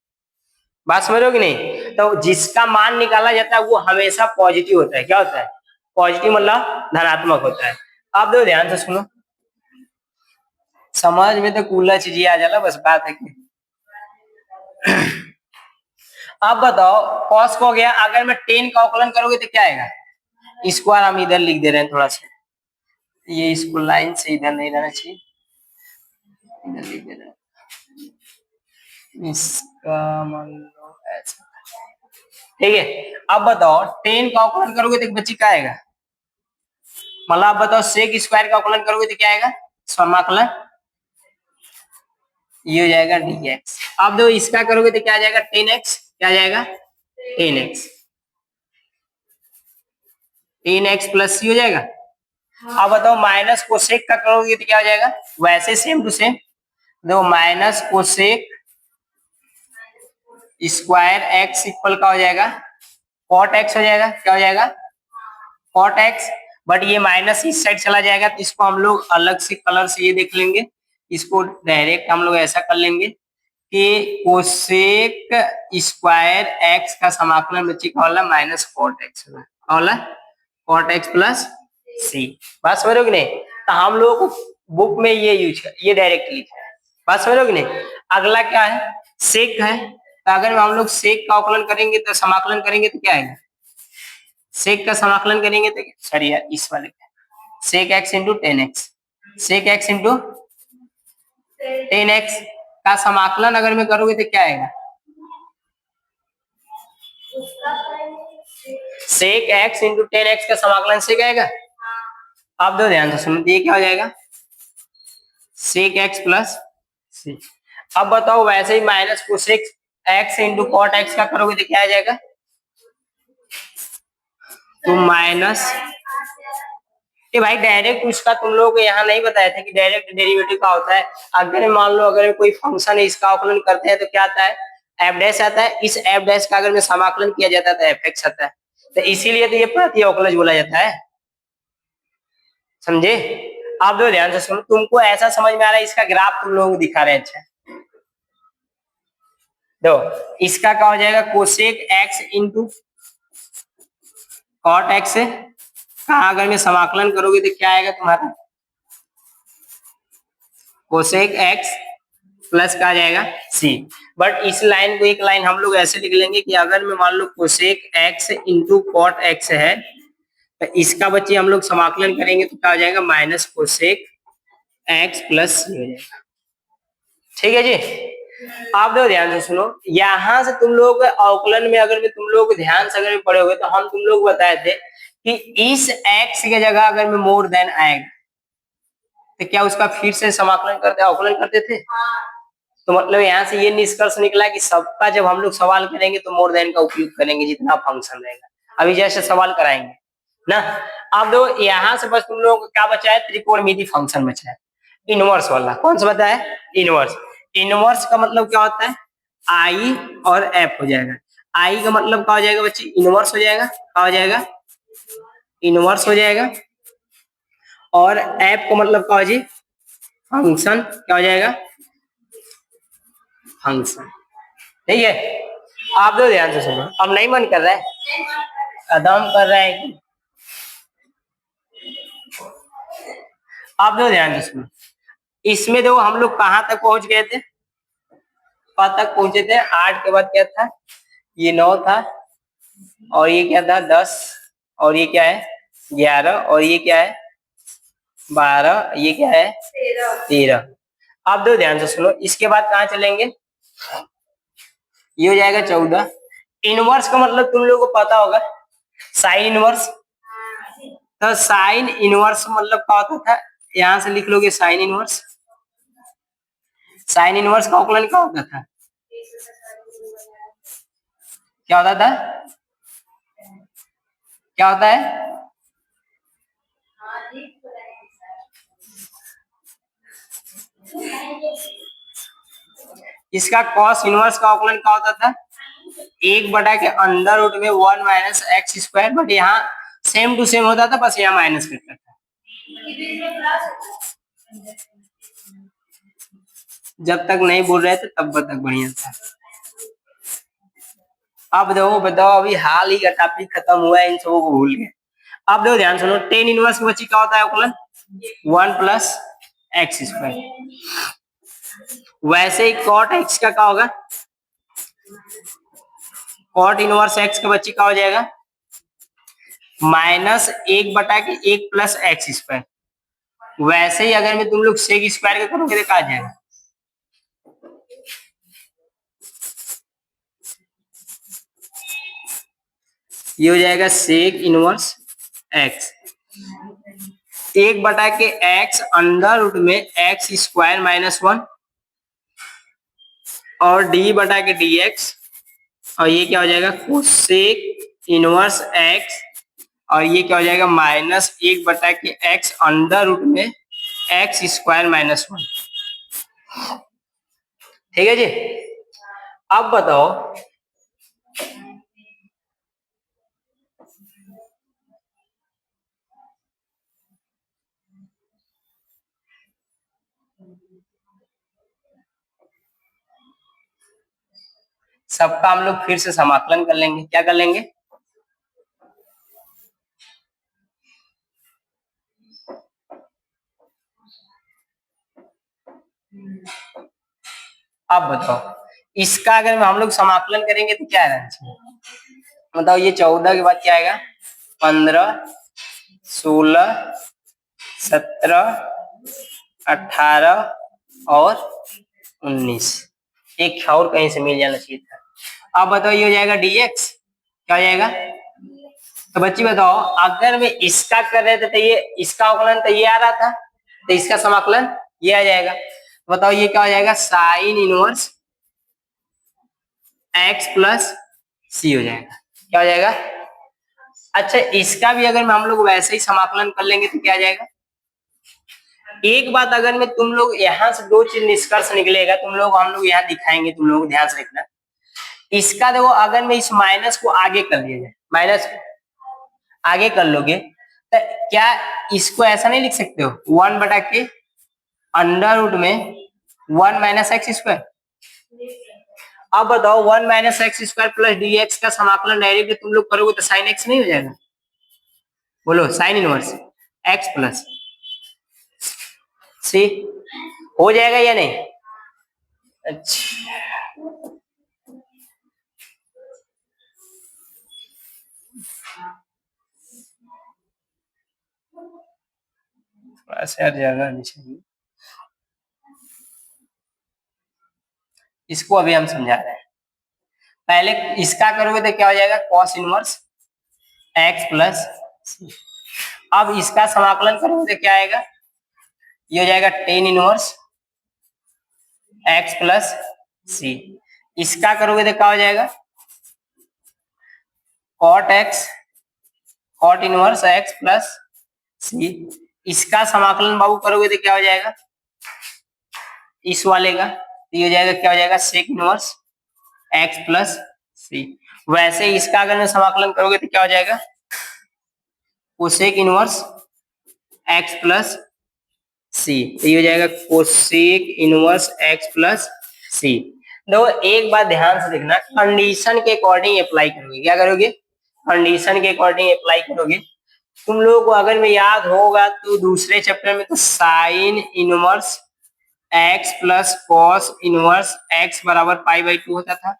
बात समझ रहे हो कि नहीं? तो जिसका मान निकाला जाता है वो हमेशा पॉजिटिव होता है। क्या होता है? पॉजिटिव मतलब धनात्मक होता है। आप देखो ध्यान से सुनो, समझ में तो कूला चीज आ जाला, बस बात है कि अब बताओ कॉस को हो गया, अगर मैं 10 का अवकलन करोगे तो क्या आएगा? स्क्वायर हम इधर लिख दे रहे हैं थोड़ा सा, ये इसको लाइन से इधर नहीं रहना चाहिए, इधर लिख दे रहे हैं। इसका मान लो ऐसा, ठीक है। अब बताओ 10 का अवकलन करोगे तो बच्ची क्या आएगा? मतलब आप बताओ सेक स्क्वायर का अवकलन करोगे तो क्या आएगा? समाकलन ये हो जाएगा dx। अब दो इसका करोगे तो क्या आ जाएगा 10x, क्या आ जाएगा 10x, 10x प्लस सी हो जाएगा। अब बताओ माइनस कोसेक का करोगे तो क्या हो जाएगा? वैसे सेम टू सेम देखो, minus cosec square x equal का हो जाएगा कॉट एक्स हो जाएगा। क्या हो जाएगा? Cot x. बट ये माइनस इस साइड चला जाएगा तो इसको हम लोग अलग से कलर से ये देख लेंगे, इसको डायरेक्ट हम लोग ऐसा कर लेंगे कि कोसेक स्क्वायर एक्स का समाकलन बच्चे का होला माइनस कॉट एक्स होला, कॉट एक्स प्लस सी। बात समझ रहे हो कि नहीं? तो हम लोग बुक में ये यूज कर, ये डायरेक्ट लिखा है। बात समझ रहे हो कि नहीं? अगला क्या है? सेक है। तो अगर हम लोग सेक का अवकलन करेंगे तो समाकलन करेंगे तो क्या आएगा? सेक का समाकलन करेंगे तो सॉरी यार इस वाले sec x into 10x, sec x into 10x का समाकलन अगर मैं करोगे तो क्या आएगा? सेक एक्स इंटू 10x का समाकलन सेक आएगा। आप दो ध्यान से सुनो, ये क्या हो जाएगा? Sec x plus c. अब बताओ वैसे ही minus cosec x into cot x का करोगे तो क्या आ जाएगा? तो माइनस ये भाई डायरेक्ट उसका तुम लोगों को यहाँ नहीं बताया था कि डायरेक्ट डेरिवेटिव का होता है। अगर मान लो अगर कोई फंक्शन है इसका अवकलन करते हैं तो क्या आता है? एफ डैश आता है। इस एफ डैश का अगर में समाकलन किया जाता है तो एफ एक्स आता है। तो इसीलिए तो ये प्रति अवकलज बोला जाता है। समझे? आप दो ध्यान से सुनो, तुमको ऐसा समझ में आ रहा है, इसका ग्राफ तुम लोगों को दिखा रहे हैं। अच्छा दो इसका क्या हो जाएगा? Cosec x into cot x का अगर में समाकलन करोगे तो क्या आएगा तुम्हारा? कोसेक एक्स प्लस का आ जाएगा सी। बट इस लाइन को एक लाइन हम लोग ऐसे लिख लेंगे कि अगर मैं मान लो cosec x into cot x है तो इसका बच्चे हम लोग समाकलन करेंगे तो क्या हो जाएगा? माइनस कोसेक एक्स प्लस सी हो जाएगा। ठीक है जी? आप दो ध्यान से सुनो, यहां से तुम लोग अवकलन में अगर तुम लोग ध्यान से अगर पढ़े तो हम तुम लोग बताए थे कि इस एक्स की जगह अगर मैं मोर देन आएगा तो क्या उसका फिर से समाकलन करते अवकलन करते थे? तो मतलब यहाँ से ये निष्कर्ष निकला कि सबका जब हम लोग सवाल करेंगे तो मोर देन का उपयोग करेंगे जितना फंक्शन रहेगा। अभी जैसे सवाल कराएंगे ना, अब दो यहाँ से बस तुम लोगों को क्या बचा है? त्रिकोणमिति फंक्शन बचा है, इनवर्स वाला। कौन सा बताया? इनवर्स। इनवर्स का मतलब क्या होता है? आई और एफ हो जाएगा। आई का मतलब क्या हो जाएगा बच्चे? इनवर्स हो जाएगा। क्या हो जाएगा? इनवर्स हो जाएगा। और एफ का मतलब क्या हो जी? फंक्शन। क्या हो जाएगा? फंक्शन। ठीक है? आप दो ध्यान से सुनो, अब नहीं मन कर रहा है, कदम कर रहा है। आप दो ध्यान से सुनो, इसमें देखो हम लोग कहां तक पहुंच गए थे? कहां तक पहुंचे थे? 8 के बाद क्या था? ये 9 था, और ये क्या था? 10, और ये क्या है? 11, और ये क्या है? 12, ये क्या है? 13। आप दो ध्यान से सुनो, इसके बाद कहाँ चलेंगे? ये हो जाएगा 14, इनवर्स का मतलब तुम लोगों को पता होगा, साइन इनवर्स। तो साइन इनवर्स मतलब क्या होता था, यहां से लिख लोगे साइन इनवर्स। साइन इनवर्स का अवकलन क्या होता था, क्या होता था, क्या होता है, इसका कॉस इनवर्स का अवकलन क्या होता था, 1/√में 1 - एक्स स्क्वायर। बट यहाँ सेम टू सेम होता था, बस यहाँ माइनस करता था। जब तक नहीं बोल रहे थे तब तक बढ़िया था। अब देखो बताओ, अभी हाल ही का टॉपिक खत्म हुआ है, इन सबों को भूल गए। अब देखो ध्यान सुनो, टेन इनवर्स की बच्ची क्या होता है अवकलन, 1 + x²। वैसे ही कॉट एक्स का क्या होगा, कॉट इनवर्स एक्स का बच्ची क्या हो जाएगा, -1/1 + x²। वैसे ही अगर मैं तुम लोग सेक स्क्वायर का करोगे तो क्या आ जाएगा, ये हो जाएगा सेक इनवर्स एक्स। 1/x √में x² - 1 और d/dx। और ये क्या हो जाएगा, कोसेक इनवर्स एक्स। और ये क्या हो जाएगा, -1/x √में x² - 1। ठीक है जी। अब बताओ, सबका हम लोग फिर से समाकलन कर लेंगे। क्या कर लेंगे, अब बताओ, इसका अगर हम लोग समाकलन करेंगे तो क्या रहना चाहिए, बताओ। ये 14 के बाद क्या आएगा, 15, 16, 17, 18 और 19। एक और कहीं से मिल जाना चाहिए था। अब बताओ, ये हो जाएगा dx, क्या हो जाएगा। तो बच्ची बताओ, अगर मैं इसका कर रहे थे तो ये इसका अवकलन तो ये आ रहा था, तो इसका समाकलन ये आ जाएगा। बताओ ये क्या हो जाएगा, साइन इनवर्स x + c हो जाएगा। क्या हो जाएगा, अच्छा इसका भी अगर हम लोग वैसे ही समाकलन कर लेंगे तो क्या आ जाएगा। एक बात अगर मैं तुम लोग यहाँ से दो चीज निष्कर्ष निकलेगा, तुम लोग हम लोग यहाँ दिखाएंगे, तुम लोग ध्यान से रखना। इसका देखो, अगर मैं इस माइनस को आगे कर लिया जाए, माइनस आगे कर लोगे तो क्या इसको ऐसा नहीं लिख सकते हो, 1/के √में 1 - x²। अब बताओ 1 - x² + dx का समाकलन डायरेक्ट तुम लोग करोगे तो साइन x नहीं हो जाएगा, बोलो साइन इनवर्स x + c हो जाएगा या नहीं। अच्छा थोड़ा जगह नहीं चाहिए, इसको अभी हम समझा रहे हैं। पहले इसका करोगे तो क्या हो जाएगा, cos इनवर्स x + c। अब इसका समाकलन करोगे तो क्या आएगा, ये हो जाएगा tan इनवर्स x + c। इसका करोगे तो क्या हो जाएगा, cot इनवर्स x + c। इसका समाकलन बाबू करोगे तो क्या हो जाएगा, इस वाले का ये हो जाएगा, क्या हो जाएगा, सेक इनवर्स x + c। वैसे इसका अगर मैं समाकलन करोगे तो क्या हो जाएगा, कोसेक इनवर्स x + c। तो ये हो जाएगा कोसेक इनवर्स x + c। देखो एक बात ध्यान से देखना, कंडीशन के अकॉर्डिंग अप्लाई करोगे। क्या करोगे, कंडीशन के अकॉर्डिंग अप्लाई करोगे। तुम लोगों को अगर में याद होगा तो दूसरे चैप्टर में तो sine inverse x + cos inverse x = π/2 होता था।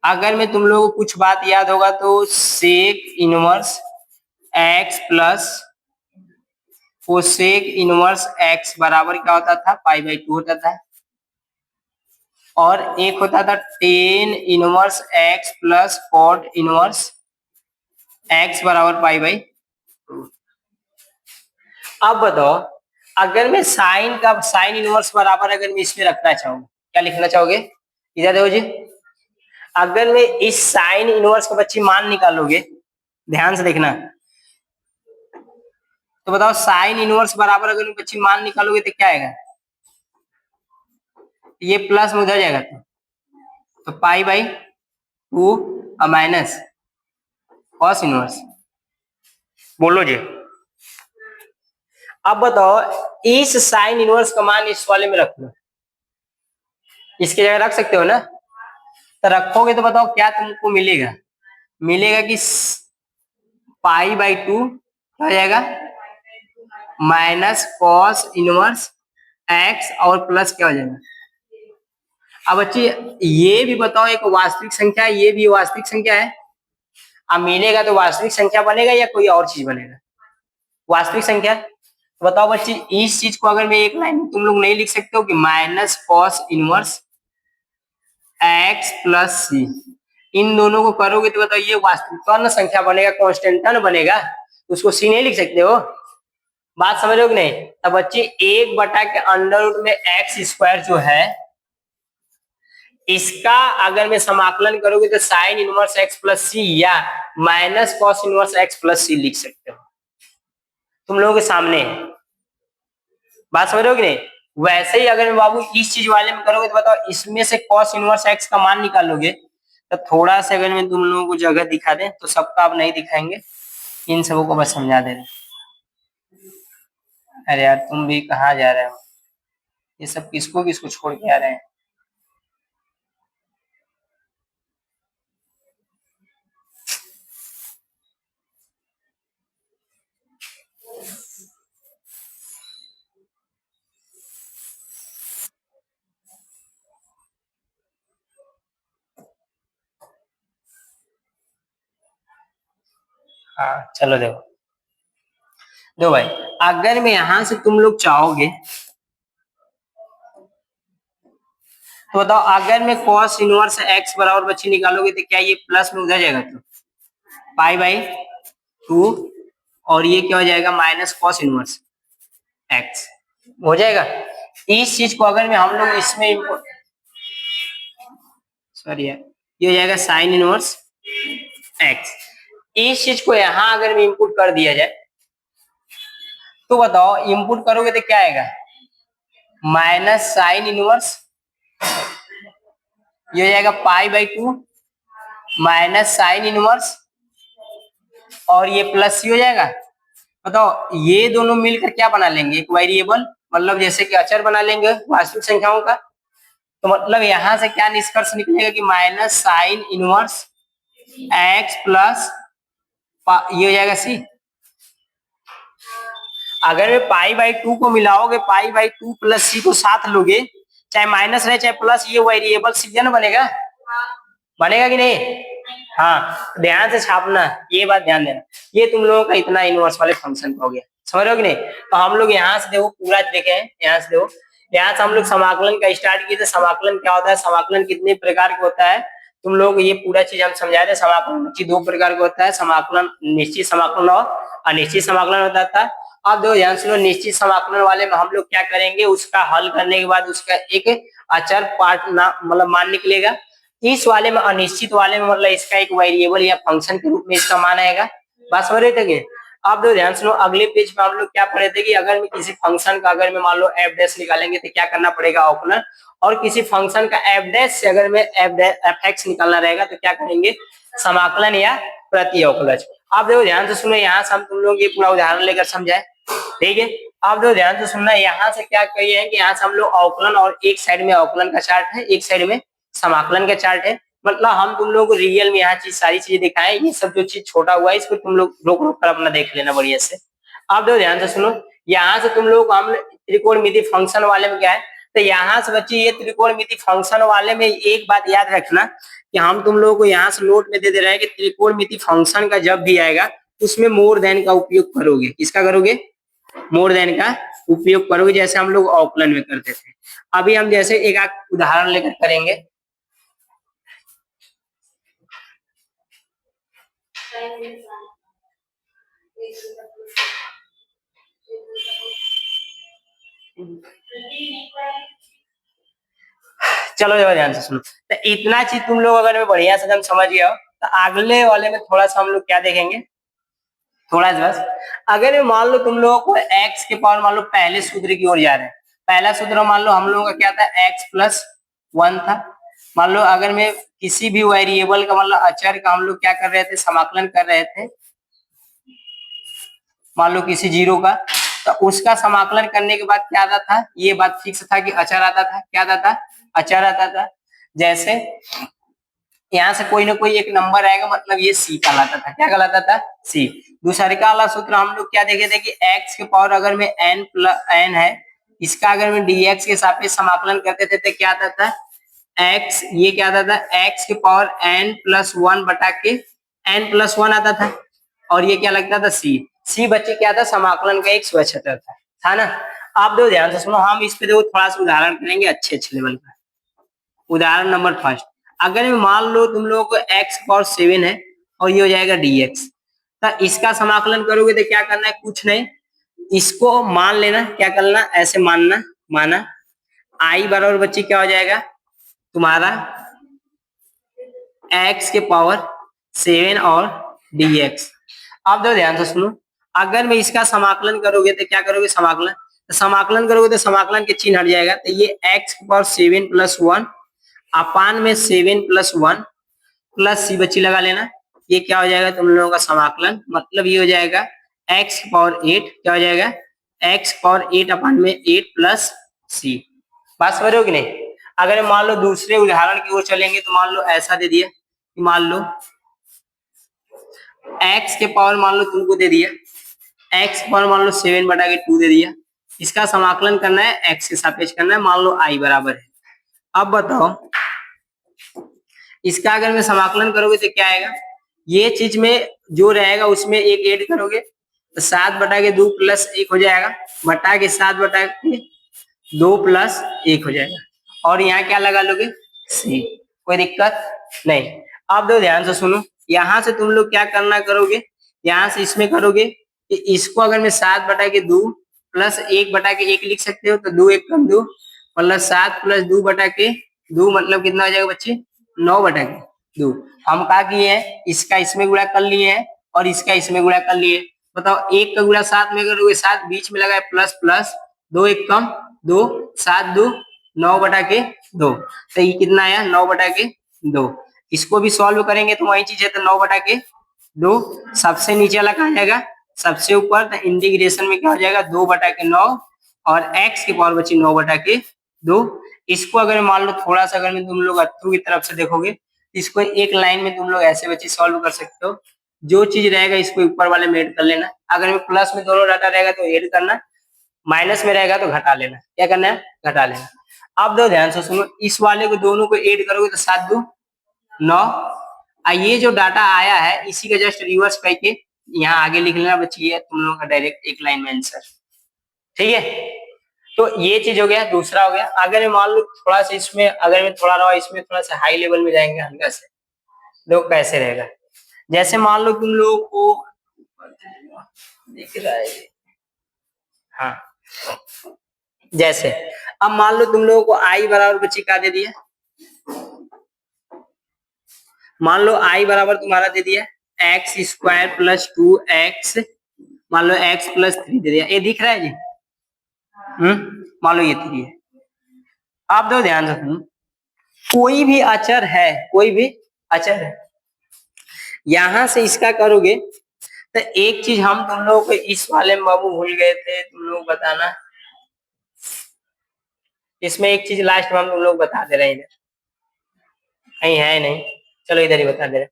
अगर मैं तुम लोगों को कुछ बात याद होगा तो sec inverse x + cosec inverse x बराबर क्या होता था, π/2 होता था। और एक होता था tan inverse x plus cot inverse x बराबर पाई बाई। अब बताओ, अगर मैं साइन का साइन इनवर्स बराबर अगर मैं इसमें रखना चाहूँ, क्या लिखना चाहोगे? इधर देखो जी, अगर मैं इस साइन इनवर्स का बच्ची मान निकालोगे, ध्यान से देखना, तो बताओ साइन इनवर्स बराबर अगर मैं बच्ची मान निकालोगे तो क्या आएगा? ये प्लस में उधर जाएगा तो पाई बाई 2 और माइनस कॉस इनवर्स। बोलो जी। अब बताओ, इस साइन इनवर्स का मान इस वाले में रख लो, इसकी जगह रख सकते हो ना? तो रखोगे तो बताओ क्या तुमको मिलेगा? मिलेगा कि पाई बाई 2 क्या हो जाएगा? माइनस कॉस इनवर्स एक्स और प्लस क्या हो जाएगा? अब बच्ची ये भी बताओ, एक वास्तविक संख्या है, ये भी वास्तविक संख्या है। अब मिलेगा तो वास्तविक संख्या बनेगा या कोई और चीज बनेगा? वास्तविक संख्या। तो बताओ बच्ची, इस चीज को अगर मैं एक लाइन में तुम लोग नहीं लिख सकते हो कि minus cos inverse x plus c, इन दोनों को करोगे तो बताओ ये वास्तविक संख्या बनेगा, कांस्टेंट बनेगा, उसको सी नहीं लिख सकते हो। बात समझ रहे हो कि नहीं? तब बच्चे एक बटा के अंडर रूट में एक्स स्क्वायर जो है, इसका अगर मैं समाकलन करोगे तो sine inverse x plus c या minus cos inverse x plus c लिख सकते हो, तुम लोगों के सामने है। बात समझ रहे हो कि नहीं? वैसे ही अगर मैं बाबू इस चीज वाले में करोगे तो बताओ, इसमें से कॉस इनवर्स एक्स का मान निकालोगे, तो थोड़ा सा अगर मैं तुम लोगों को जगह दिखा दें, तो सबका अब नहीं दिखाएंगे, इन सबों को बस समझा दे रहे। अरे यार तुम भी कहाँ जा रहे हो? ये सब किसको किसको छोड़ के आ रहे हैं? हाँ चलो देखो, दो भाई, अगर मैं यहां से तुम लोग चाहोगे तो बताओ, अगर मैं cos इनवर्स x बराबर बच्ची निकालोगे तो क्या ये प्लस में उधर जाएगा? तो पाई बाई 2 और ये क्या हो जाएगा? माइनस कॉस इनवर्स x हो जाएगा। इस चीज को अगर मैं हम लोग इसमें सॉरी यार, ये हो जाएगा साइन इनवर्स x। इस चीज को यहां अगर मैं इंपुट कर दिया जाए तो बताओ, इंपुट करोगे तो क्या आएगा? माइनस साइन इनवर्स, ये हो जाएगा pi by 2 minus sine inverse और ये प्लस सी हो जाएगा। बताओ ये दोनों मिलकर क्या बना लेंगे? एक वेरिएबल, मतलब जैसे कि अचर बना लेंगे वास्तविक संख्याओं का। तो मतलब यहां से क्या निष्कर्ष निकलेगा कि minus sign inverse x plus ये हो जाएगा सी। अगर वे पाई बाई 2 को मिलाओगे, पाई बाई 2 प्लस सी को साथ लोगे, चाहे माइनस रहे चाहे प्लस, ये वेरिएबल सी ना बनेगा? बनेगा कि नहीं? हाँ, ध्यान से छापना, ये बात ध्यान देना। ये तुम लोगों का इतना इनवर्स वाले फंक्शन हो गया, समझ रहे हो कि नहीं? तो हम लोग यहाँ से देखो पूरा देखे हैं, यहाँ से देखो, यहाँ से हम लोग समाकलन का स्टार्ट किए थे। समाकलन क्या होता है, समाकलन कितने प्रकार का होता है, तुम लोग ये पूरा चीज हम समझाए थे। समाकलन दो प्रकार का होता है, समाकलन निश्चित समाकलन और अनिश्चित समाकलन होता था। अब देखो ध्यान सुनो, निश्चित समाकलन वाले में हम लोग क्या करेंगे, उसका हल करने के बाद उसका एक अचर पार्ट ना मतलब मान निकलेगा। इस वाले में, अनिश्चित वाले में, मतलब इसका एक वेरिएबल या फंक्शन के रूप में इसका मान आएगा। बात समझ रहे थे कि? अब देखो ध्यान सुनो, अगले पेज पे हम लोग क्या पढ़े थे कि अगर मैं किसी फंक्शन का अगर मैं मान लो एफ डैश निकालेंगे तो क्या करना पड़ेगा? अवकलन। और किसी फंक्शन का एफ डैश से अगर मैं एफ एक्स निकालना रहेगा तो क्या करेंगे? समाकलन या प्रति अवकलज। अब देखो ध्यान से सुनो, यहाँ से हम तुम लोग ये पूरा उदाहरण लेकर समझाए, ठीक है? अब देखो ध्यान से सुनना, यहाँ से क्या कहिए है कि यहाँ से हम लोग अवकलन, और एक साइड में अवकलन का चार्ट है, एक साइड में समाकलन का चार्ट है। मतलब हम तुम लोग को रियल में यहाँ चीज सारी चीजें दिखाएं। ये सब जो चीज छोटा हुआ है इसको तुम लोग रोक रोक कर अपना देख लेना बढ़िया से। अब देखो ध्यान से सुनो, यहाँ से तुम लोग हम त्रिकोणमिति फंक्शन वाले में क्या है, तो यहाँ से बच्चे ये त्रिकोणमिति फंक्शन वाले में एक बात याद रखना कि हम तुम लोगों को यहाँ से नोट में दे रहे हैं कि त्रिकोणमिति फंक्शन का जब भी आएगा उसमें मोर देन का उपयोग करोगे। किसका करोगे? मोर देन का उपयोग करोगे जैसे हम लोग अवकलन में करते थे। अभी हम जैसे एक उदाहरण लेकर करेंगे। चलो जरा ध्यान से सुनो। तो इतना चीज तुम लोग अगर मैं बढ़िया से समझ गया हो तो अगले वाले में थोड़ा सा हम लोग क्या देखेंगे, थोड़ा सा बस। अगर मान लो तुम लोगों को x के पावर मान लो पहले सूत्र की ओर जा रहे हैं, पहला सूत्र मान लो हम लोगों का क्या था, x+1 था। मान लो अगर मैं किसी भी वेरिएबल का मतलब अचर का हम लोग क्या कर रहे थे, समाकलन कर रहे थे, मान लो किसी जीरो का, तो उसका समाकलन करने के बाद क्या आता था, ये बात फिक्स था कि अचर आता था। क्या आता था, अचर आता था। जैसे यहाँ से कोई ना कोई एक नंबर आएगा, मतलब ये सी कहलाता था। क्या कहलाता था, सी। दूसरे का वाला सूत्र हम लोग क्या देखे थे कि x के पावर अगर में n है, इसका अगर मैं dx के सापेक्ष समाकलन करते थे तो क्या आता था, x, ये क्या आता था, x के पावर n+1 बटा के n+1 आता था। और ये क्या लगता था, c बच्चे क्या था, समाकलन का एक स्वच्छता था ना। आप दो ध्यान से सुनो, हम इस पे देखो थोड़ा सा उदाहरण करेंगे अच्छे लेवल का। उदाहरण नंबर फर्स्ट, अगर मान लो तुम लोगों को x पावर 7 है और ये हो जाएगा dx, तो इसका समाकलन करोगे तो क्या करना है, कुछ नहीं, इसको मान लेना। क्या करना, ऐसे माना i बराबर बच्चे क्या हो जाएगा तुम्हारा x के पावर 7 और dx। अब दो ध्यान से सुनो, अगर मैं इसका समाकलन करोगे तो क्या करोगे, समाकलन करोगे तो समाकलन के चिन्ह हट जाएगा। तो ये x के पावर 7+1 अपान में 7+1 प्लस सी बच्ची लगा लेना। ये क्या हो जाएगा तुम लोगों का समाकलन, मतलब ये हो जाएगा x पावर 8। क्या हो जाएगा, x पावर 8 अपान में 8 प्लस सी। बात समझ रहे हो कि नहीं। अगर मान लो दूसरे उदाहरण की ओर चलेंगे तो मान लो ऐसा दे दिया, मान लो x के पावर मान लो तुमको दे दिया, x पावर मान लो 7 बटा के 2 दे दिया। इसका समाकलन करना है, x के सापेक्ष करना है, मान लो i बराबर है। अब बताओ इसका अगर मैं समाकलन करोगे तो क्या आएगा, ये चीज में जो रहेगा उसमें एक ऐड करोगे तो 7 बटा के 2 प्लस 1 हो जाएगा, बटा के 7 बटा के 2 प्लस 1 हो जाएगा। और यहाँ क्या लगा लोगे, सी। कोई दिक्कत नहीं। अब दो ध्यान से सुनो, यहाँ से तुम लोग क्या करना करोगे, यहाँ से इसमें करोगे कि इसको अगर मैं 7 बटा के 2 प्लस 1 बटा के 1 लिख सकते हो, तो 2 1 कम 2 मतलब 7 प्लस 2 बटा के 2 मतलब कितना हो जाएगा बच्चे, 9 बटा के 2। हम कहा किए हैं, इसका इसमें गुणा कर लिए हैं और इसका इसमें गुणा कर लिए। बताओ 1 का गुणा 7 में करोगे, 7 बीच में लगा है प्लस प्लस 2 1 कम 2 7 2 9 बटा के 2। तो ये कितना आया, 9 बटा के 2। इसको भी सॉल्व करेंगे तो वही चीज है, तो 9 बटा के 2 सबसे नीचे वाला कहाँ जाएगा, सबसे ऊपर। तो इंटीग्रेशन में क्या हो जाएगा, 2 बटा के 9 और x की पावर बची 9 बटा के 2। इसको अगर मान लो थोड़ा सा अगर मैं तुम लोग अथ्रू की तरफ से देखोगे, इसको एक लाइन में तुम लोग ऐसे बच्चे सॉल्व कर सकते हो। जो चीज रहेगा इसको ऊपर वाले में ऐड कर लेना। अगर में प्लस में दोनों डाटा रहेगा तो ऐड करना, माइनस में रहेगा तो घटा लेना। क्या करना है, घटा लेना। अब दो ध्यान से सुनो, इस वाले को दोनों को ऐड करोगे तो 7 2 9। ये जो डाटा आया है इसी का जस्ट रिवर्स करके यहाँ आगे लिख लेना बच्ची, है तुम लोगों का डायरेक्ट एक लाइन में आंसर। ठीक है, तो ये चीज हो गया। दूसरा हो गया, अगर मान लो थोड़ा सा इसमें अगर मैं थोड़ा रहा इसमें थोड़ा सा हाई लेवल में जाएंगे हल्का से, देखो कैसे रहेगा। जैसे मान लो तुम लोगों को दिख रहा है, हाँ, जैसे अब मान लो तुम लोगों को आई बराबर बच्ची का दे दिया, मान लो आई बराबर तुम्हारा दे दिया x² + 2x, मान लो x+3 दे दिया। ये दिख रहा है जी, मान लो ये 3 है। आप दो ध्यान से सुनो, कोई भी अचर है, कोई भी अचर है, यहां से इसका करोगे तो एक चीज हम तुम लोगों को इस वाले में बाबू भूल गए थे, तुम लोग बताना। इसमें एक चीज लास्ट में हम तुम लोग बता दे रहे हैं, कहीं है नहीं, चलो इधर ही बता दे रहे।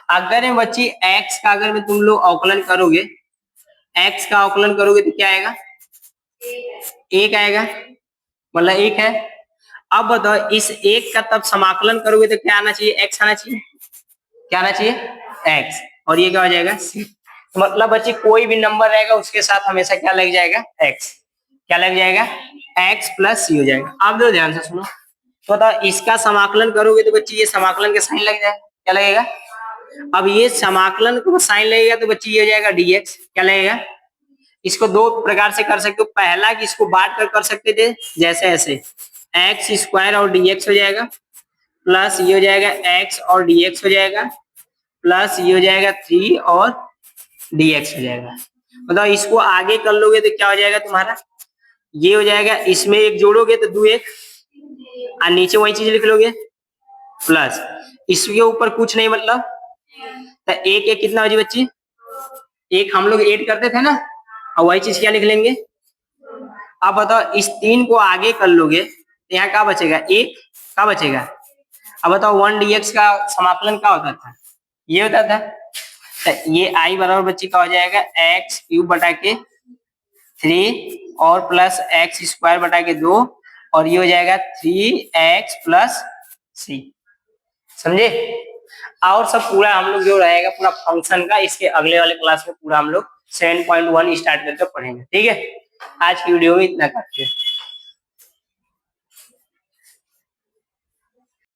अगर बच्ची x का अगर में तुम लोग अवकलन करोगे, x का अवकलन करोगे तो क्या आएगा, 1 आएगा, मतलब 1 है। अब बताओ इस 1 का तब समाकलन करोगे तो क्या आना चाहिए, x आना चाहिए। क्या आना चाहिए, x, और ये क्या हो जाएगा c। तो मतलब बच्ची कोई भी नंबर रहेगा उसके साथ हमेशा क्या लग जाएगा, x। क्या लग जाएगा, x प्लस सी हो जाएगा। आप दो ध्यान से सुनो, तो बताओ इसका समाकलन करोगे तो बच्ची ये समाकलन के साइन लग जाएगा, क्या लगेगा। अब ये समाकलन को साइन लगेगा तो बच्ची ये हो जाएगा dx, क्या लगेगा। इसको दो प्रकार से कर सकते हो, पहला कि इसको बांट कर सकते थे जैसे ऐसे, एक्स स्क्वायर और dx हो जाएगा, प्लस ये हो जाएगा x और dx हो जाएगा, प्लस ये हो जाएगा 3 और dx हो जाएगा। मतलब इसको आगे कर लोगे तो क्या हो जाएगा तुम्हारा, ये हो जाएगा, इसमें एक जोड़ोगे तो 2x और नीचे वही चीज लिख लोगे, प्लस इसके ऊपर कुछ नहीं, मतलब तो एक एक कितना हो जी बच्ची, एक हम लोग ऐड करते थे ना, और वही चीज क्या लिख लेंगे। अब बताओ इस 3 को आगे कर लोगे तो यहाँ क्या बचेगा, एक क्या बचेगा। अब बताओ 1 dx का समाकलन क्या होता था, ये होता था, तो ये आई बराबर बच्ची का हो जाएगा एक्स क्यूब बटा के 3 और प्लस एक्स स्क्वायर बटा के 2 और ये हो जाएगा 3x प्लस सी, समझे। और सब पूरा हम लोग जो रहेगा पूरा फंक्शन का, इसके अगले वाले क्लास में पूरा हम लोग 7.1 स्टार्ट करके पढ़ेंगे, ठीक है। आज की वीडियो में इतना करते हैं।